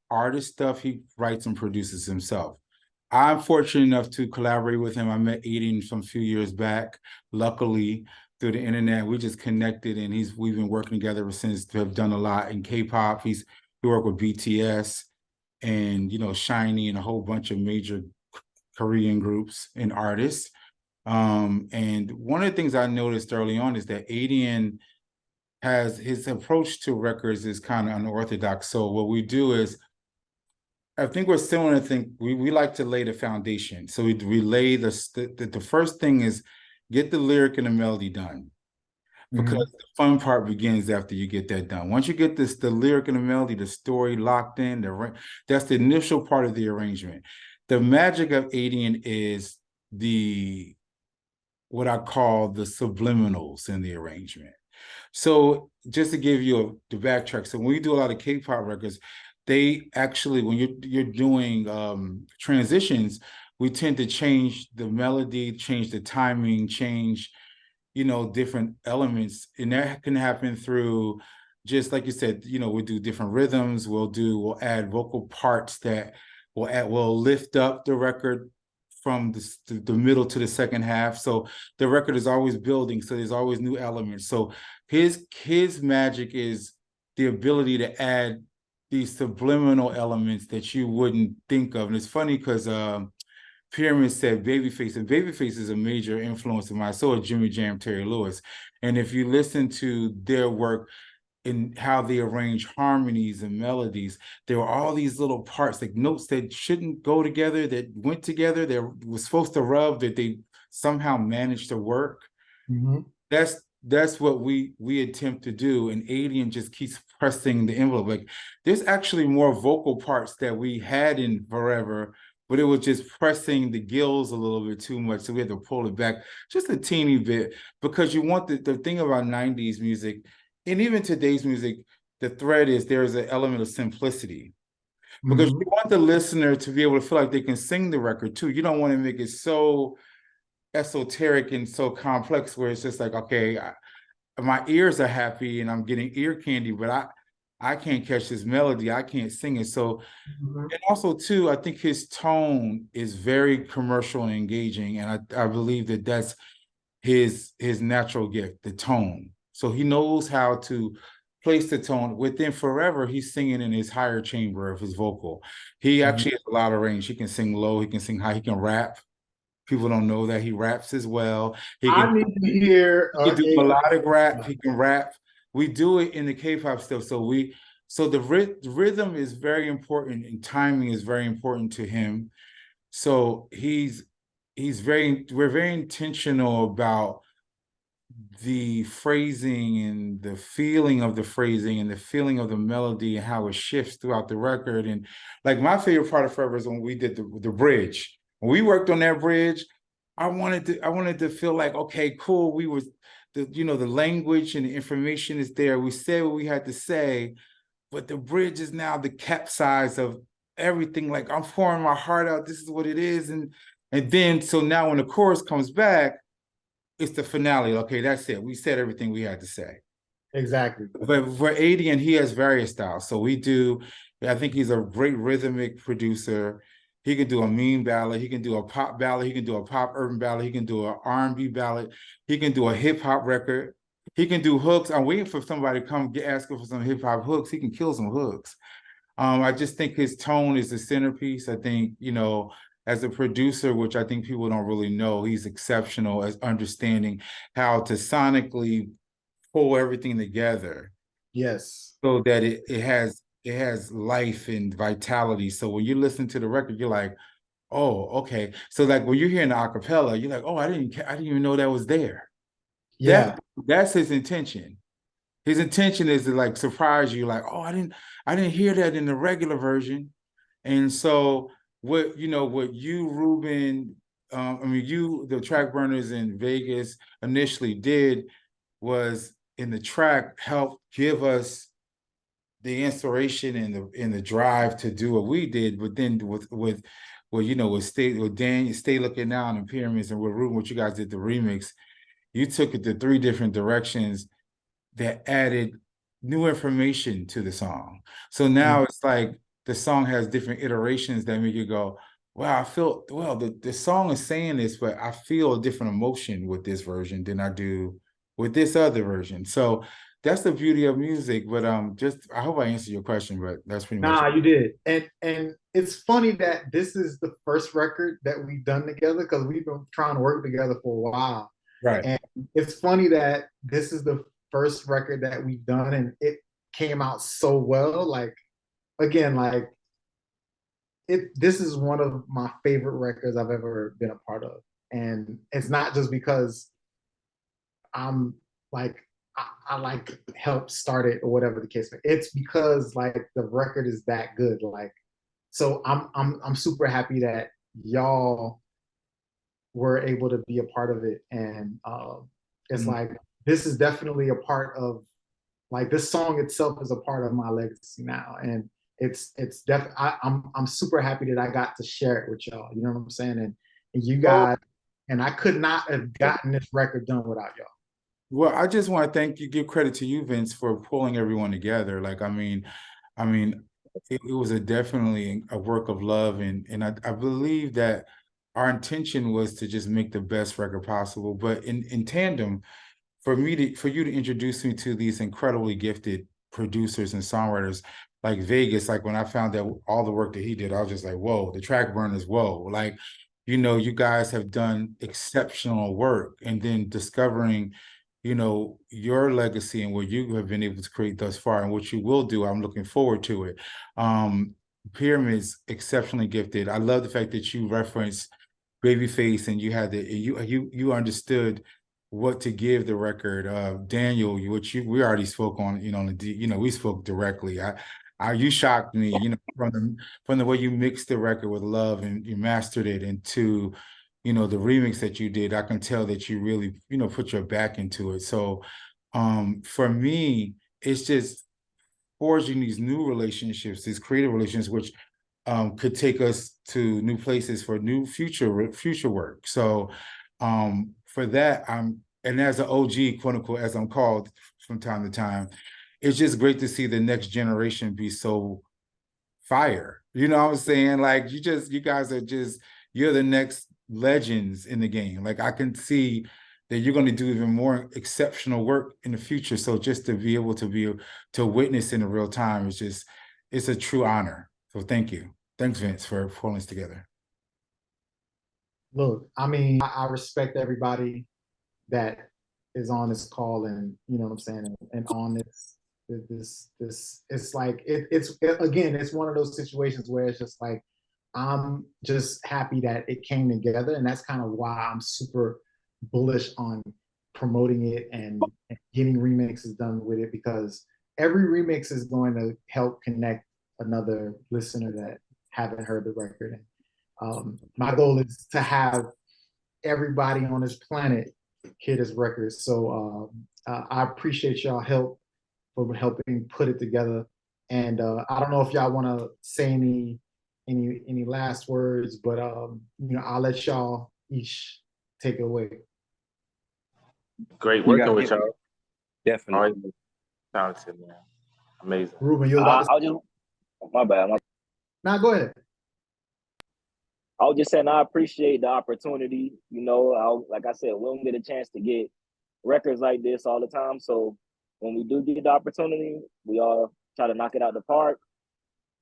Speaker 6: artist stuff, he writes and produces himself. I'm fortunate enough to collaborate with him. I met ADN some few years back, luckily, through the internet. We just connected, and we've been working together ever since. To have done a lot in K-pop. He worked with BTS and SHINee and a whole bunch of major Korean groups and artists. And one of the things I noticed early on is that ADN has his approach to records is kind of unorthodox. So what we do is, I think we're similar. I think we like to lay the foundation. So we lay the first thing is get the lyric and the melody done, because the fun part begins after you get that done. Once you get the lyric and the melody, the story locked in, that's the initial part of the arrangement. The magic of ADN is what I call the subliminals in the arrangement. So just to give you the backtrack, so when we do a lot of K-pop records, they actually, when you're doing transitions, we tend to change the melody, change the timing, change, different elements. And that can happen through, just like you said, we do different rhythms. We'll add vocal parts that will lift up the record from the middle to the second half. So the record is always building. So there's always new elements. So his magic is the ability to add these subliminal elements that you wouldn't think of. And it's funny because Pyramid said Babyface, and Babyface is a major influence of mine. So is Jimmy Jam, Terry Lewis. And if you listen to their work in how they arrange harmonies and melodies, there were all these little parts, like notes that shouldn't go together, that went together, that was supposed to rub, that they somehow managed to work. That's what we attempt to do, and ADN just keeps pressing the envelope. Like, there's actually more vocal parts that we had in Forever, but it was just pressing the gills a little bit too much, so we had to pull it back just a teeny bit, because you want the thing about 90s music, and even today's music, the thread is there's an element of simplicity. Because you want the listener to be able to feel like they can sing the record too. You don't want to make it so esoteric and so complex where it's just like, okay, my ears are happy and I'm getting ear candy, but I can't catch this melody, I can't sing it. So, and also too, I think his tone is very commercial and engaging, and I believe that that's his natural gift, the tone. So he knows how to place the tone. Within Forever, he's singing in his higher chamber of his vocal. He actually has a lot of range. He can sing low, he can sing high, he can rap. People don't know that he raps as well.
Speaker 1: I need to hear.
Speaker 6: He can do melodic rap. He can rap. We do it in the K-pop stuff. So the rhythm is very important, and timing is very important to him. So we're very intentional about the phrasing and the feeling of the phrasing and the feeling of the melody and how it shifts throughout the record. And like, my favorite part of Forever is when we did the bridge. When we worked on that bridge, I wanted to feel like, okay, cool. the language and the information is there. We said what we had to say, but the bridge is now the capsize of everything. Like, I'm pouring my heart out. This is what it is. And then, so now when the chorus comes back, it's the finale. Okay, that's it. We said everything we had to say.
Speaker 1: Exactly.
Speaker 6: But for ADN, he has various styles. So I think he's a great rhythmic producer. He can do a mean ballad. He can do a pop ballad. He can do a pop urban ballad. He can do an R&B ballad. He can do a hip hop record. He can do hooks. I'm waiting for somebody to come asking for some hip hop hooks. He can kill some hooks. I just think his tone is the centerpiece. I think, as a producer, which I think people don't really know, he's exceptional as understanding how to sonically pull everything together.
Speaker 1: Yes.
Speaker 6: So that it has life and vitality. So when you listen to the record, you're like, oh, okay. So like when you're hearing the acapella, you're like, oh, I didn't even know that was there.
Speaker 1: Yeah.
Speaker 6: That's his intention. His intention is to like surprise you, like, oh, I didn't hear that in the regular version. And so what you, Ruben, the track burners in Vegas initially did was in the track help give us the inspiration and the drive to do what we did, but then with Stay Looking Out and Pyramids and with Ruben, what you guys did, the remix, you took it to 3 different directions that added new information to the song. So now it's like the song has different iterations that make you go, wow, I feel, well, the song is saying this, but I feel a different emotion with this version than I do with this other version. So that's the beauty of music. But I hope I answered your question, but that's pretty much
Speaker 1: it. You did. And it's funny that this is the first record that we've done together, because we've been trying to work together for a while.
Speaker 6: Right.
Speaker 1: And it's funny that this is the first record that we've done and it came out so well. Like, again, like this is one of my favorite records I've ever been a part of. And it's not just because I'm like, I like helped start it or whatever the case. It's because like the record is that good. Like, so I'm super happy that y'all were able to be a part of it. And it's like, this is definitely a part of, like, this song itself is a part of my legacy now. And it's definitely, I'm super happy that I got to share it with y'all. You know what I'm saying? And you guys, and I could not have gotten this record done without y'all.
Speaker 6: Well, I just want to give credit to you, Vince, for pulling everyone together. Like, I mean, it was definitely a work of love, and I believe that our intention was to just make the best record possible. But in tandem, for you to introduce me to these incredibly gifted producers and songwriters like Vegas, like when I found out all the work that he did, I was just like, whoa, the track burners, whoa. Like, you guys have done exceptional work, and then discovering your legacy and what you have been able to create thus far and what you will do. I'm looking forward to it. Pyramids, exceptionally gifted. I love the fact that you referenced Babyface and you had you understood what to give the record. Daniel, we already spoke on, we spoke directly. You shocked me, from the way you mixed the record with love and you mastered it, and to the remix that you did. I can tell that you really, put your back into it. So for me, it's just forging these new relationships, these creative relationships, which could take us to new places for new future work. So for that, and as an OG, quote unquote, as I'm called from time to time, it's just great to see the next generation be so fire. You know what I'm saying? Like, you guys are you're the next legends in the game. Like, I can see that you're going to do even more exceptional work in the future. So just to be able to witness in real time it's a true honor. So thank you. Thanks, Vince, for pulling us together.
Speaker 1: Look, I mean, I respect everybody that is on this call, and you know what I'm saying, and on this it's like it's one of those situations where it's just like, I'm just happy that it came together, and that's kind of why I'm super bullish on promoting it and getting remixes done with it, because every remix is going to help connect another listener that haven't heard the record. And my goal is to have everybody on this planet hear this record. So I appreciate y'all help for helping put it together. And I don't know if y'all want to say any last words, but I'll let y'all each take it away.
Speaker 5: Great working with y'all.
Speaker 3: Definitely.
Speaker 5: Talented, man. Amazing.
Speaker 1: Ruben, you're about
Speaker 8: I'll just, my bad.
Speaker 1: Now go ahead.
Speaker 8: I was just saying I appreciate the opportunity. Like I said, we don't get a chance to get records like this all the time. So when we do get the opportunity, we all try to knock it out the park.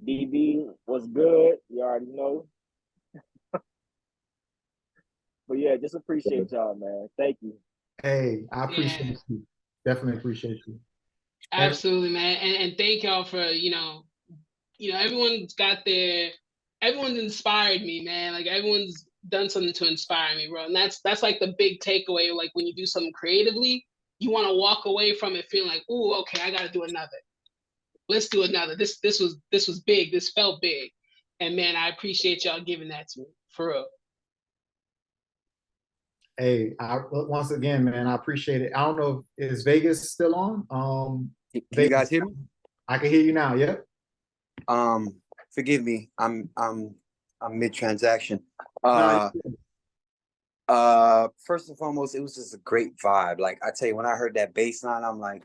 Speaker 8: DB was good. You already know. But yeah, just appreciate y'all, man. Thank you.
Speaker 1: Hey, I appreciate you. Definitely appreciate you.
Speaker 2: Absolutely, man. And thank y'all for, everyone's inspired me, man. Like everyone's done something to inspire me, bro. And that's like the big takeaway. Like when you do something creatively, you want to walk away from it feeling like, ooh, okay, I gotta do another. Let's do another. This was big. This felt big. And man, I appreciate y'all giving that to me. For real.
Speaker 1: Hey, once again, man, I appreciate it. I don't know, is Vegas still on?
Speaker 3: Can
Speaker 1: Vegas,
Speaker 3: you guys hear me?
Speaker 1: I can hear you now. Yep.
Speaker 3: Forgive me. I'm mid-transaction.
Speaker 1: No,
Speaker 3: First and foremost, it was just a great vibe. Like I tell you, when I heard that bass line, I'm like,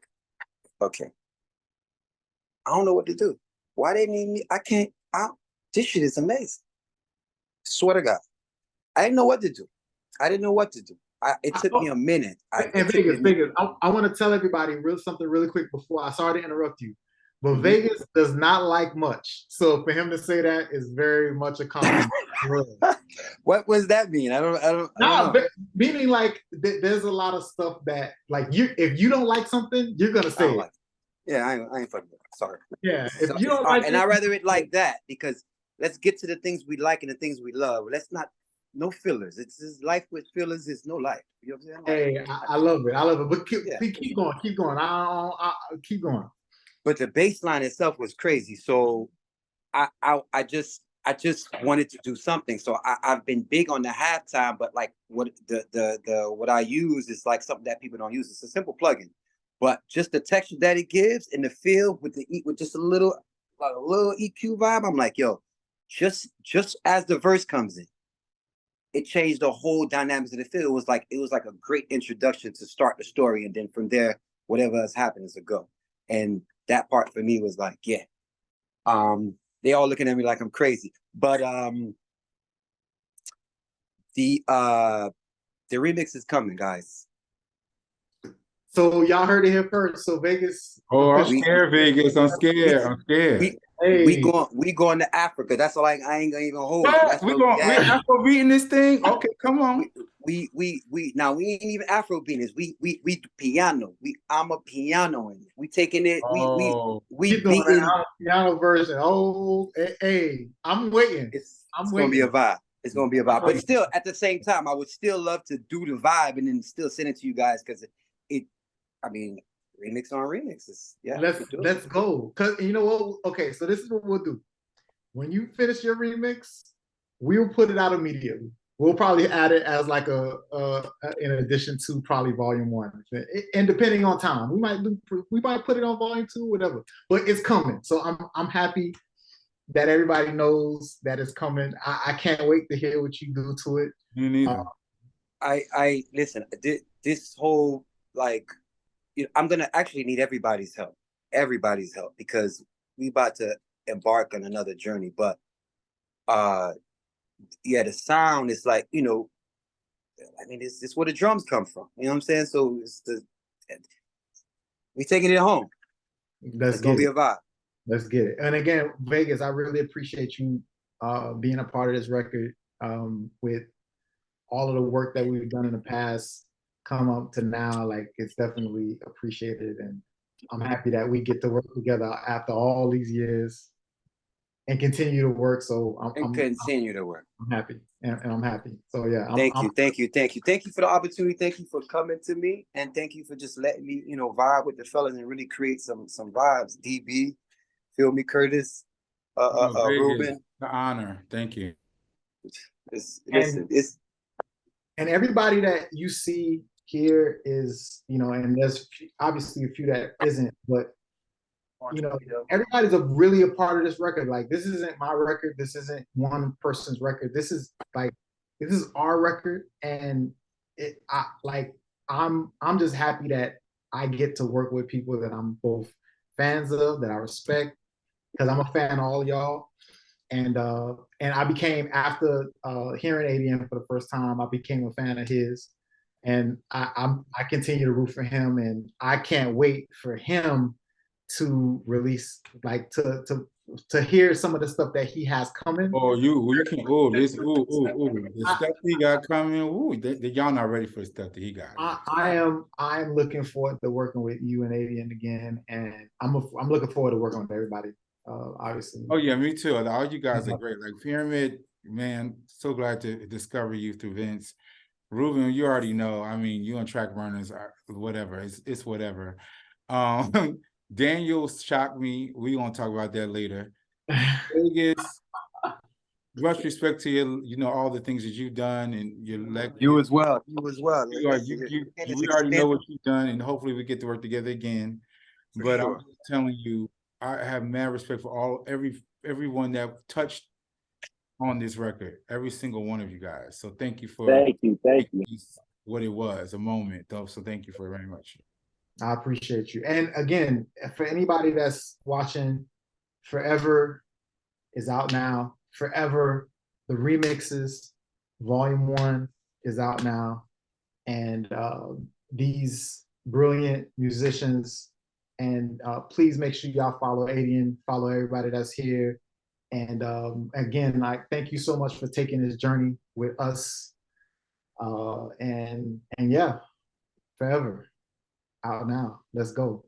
Speaker 3: okay, I don't know what to do. Why they need me? This shit is amazing. Swear to God. I didn't know what to do. It took me a minute.
Speaker 1: Vegas, I want to tell everybody something really quick before I sorry to interrupt you. But Vegas does not like much. So for him to say that is very much a compliment.
Speaker 3: What does that mean? I don't know.
Speaker 1: Meaning like there's a lot of stuff that like if you don't like something, you're gonna say it.
Speaker 3: Like it. Yeah, I ain't fucking with it. Sorry.
Speaker 1: Yeah. If you don't like it,
Speaker 3: and I'd rather it like that because let's get to the things we like and the things we love. Let's not no fillers. It's just life with fillers is no life. You know what I'm saying?
Speaker 1: Hey, I love it. But keep going. Keep going. I keep going.
Speaker 3: But the bass line itself was crazy. So I just wanted to do something. So I've been big on the halftime, but like what what I use is like something that people don't use. It's a simple plugin, but just the texture that it gives and the feel with just a little EQ vibe. I'm like, yo, just as the verse comes in, it changed the whole dynamics of the feel. It was like a great introduction to start the story, and then from there, whatever has happened is a go. And that part for me was like, yeah. They all looking at me like I'm crazy. But the remix is coming, guys.
Speaker 1: So y'all heard it here first. So Vegas.
Speaker 6: Oh, I'm scared, Vegas. I'm scared.
Speaker 3: We going to Africa. That's all. I ain't gonna even hold.
Speaker 6: We're Afro beating this thing. Okay, come on.
Speaker 3: We now we ain't even Afro beaters. We piano. I'm a piano in it. We taking it. We beating
Speaker 1: piano version. Oh, hey, I'm waiting.
Speaker 3: It's gonna be a vibe. It's gonna be a vibe. But still, at the same time, I would still love to do the vibe and then still send it to you guys because remix on remixes. Yeah.
Speaker 1: Let's go. Cause you know what? Okay, so this is what we'll do. When you finish your remix, we'll put it out immediately. We'll probably add it as like in addition to probably volume 1. And depending on time, we might put it on volume 2, whatever. But it's coming. So I'm happy that everybody knows that it's coming. I can't wait to hear what you do to it.
Speaker 6: Me neither.
Speaker 3: I listen, this whole like I'm gonna actually need everybody's help because we about to embark on another journey. But the sound is like, it's where the drums come from. You know what I'm saying? So we taking it home. It's gonna be a vibe.
Speaker 1: Let's get it. And again, Vegas, I really appreciate you being a part of this record with all of the work that we've done in the past. Come up to now, like it's definitely appreciated, and I'm happy that we get to work together after all these years and continue to work. So I'm happy, and I'm happy. So yeah,
Speaker 3: thank you for the opportunity. Thank you for coming to me, and thank you for just letting me, vibe with the fellas and really create some vibes. DB, feel me, Curtis, Ruben.
Speaker 6: The honor. Thank you.
Speaker 1: And everybody that you see here is, you know, and there's obviously a few that isn't, but you know, everybody's really a part of this record. Like, this isn't my record. This isn't one person's record. This is our record, and I'm just happy that I get to work with people that I'm both fans of, that I respect, because I'm a fan of all of y'all. And I became, after hearing ADN for the first time, I became a fan of his, and I continue to root for him, and I can't wait for him to release, like, to hear some of the stuff that he has coming.
Speaker 6: Oh, you can, the stuff he got coming. Y'all not ready for the stuff that he got.
Speaker 1: I'm looking forward to working with you and ADN again, and I'm looking forward to working with everybody. Obviously.
Speaker 6: Oh yeah, me too. All you guys are great. Like Pyramid, man, so glad to discover you through Vince. Ruben, you already know. I mean, you on Track Runners, whatever. It's whatever. Daniel shocked me. We gonna talk about that later. Vegas, much respect to you. You know all the things that you've done, and
Speaker 3: you as well. You as well.
Speaker 6: We already know what you've done, and hopefully we get to work together again. But sure. I'm just telling you, I have mad respect for everyone that touched on this record, every single one of you guys. So thank you for
Speaker 8: thank you.
Speaker 6: What it was, a moment though. So thank you for very much.
Speaker 1: I appreciate you. And again, for anybody that's watching, Forever is out now. Forever, the remixes, Volume 1 is out now. And these brilliant musicians, and please make sure y'all follow ADN, follow everybody that's here. And again, thank you so much for taking this journey with us. And yeah, Forever out now. Let's go.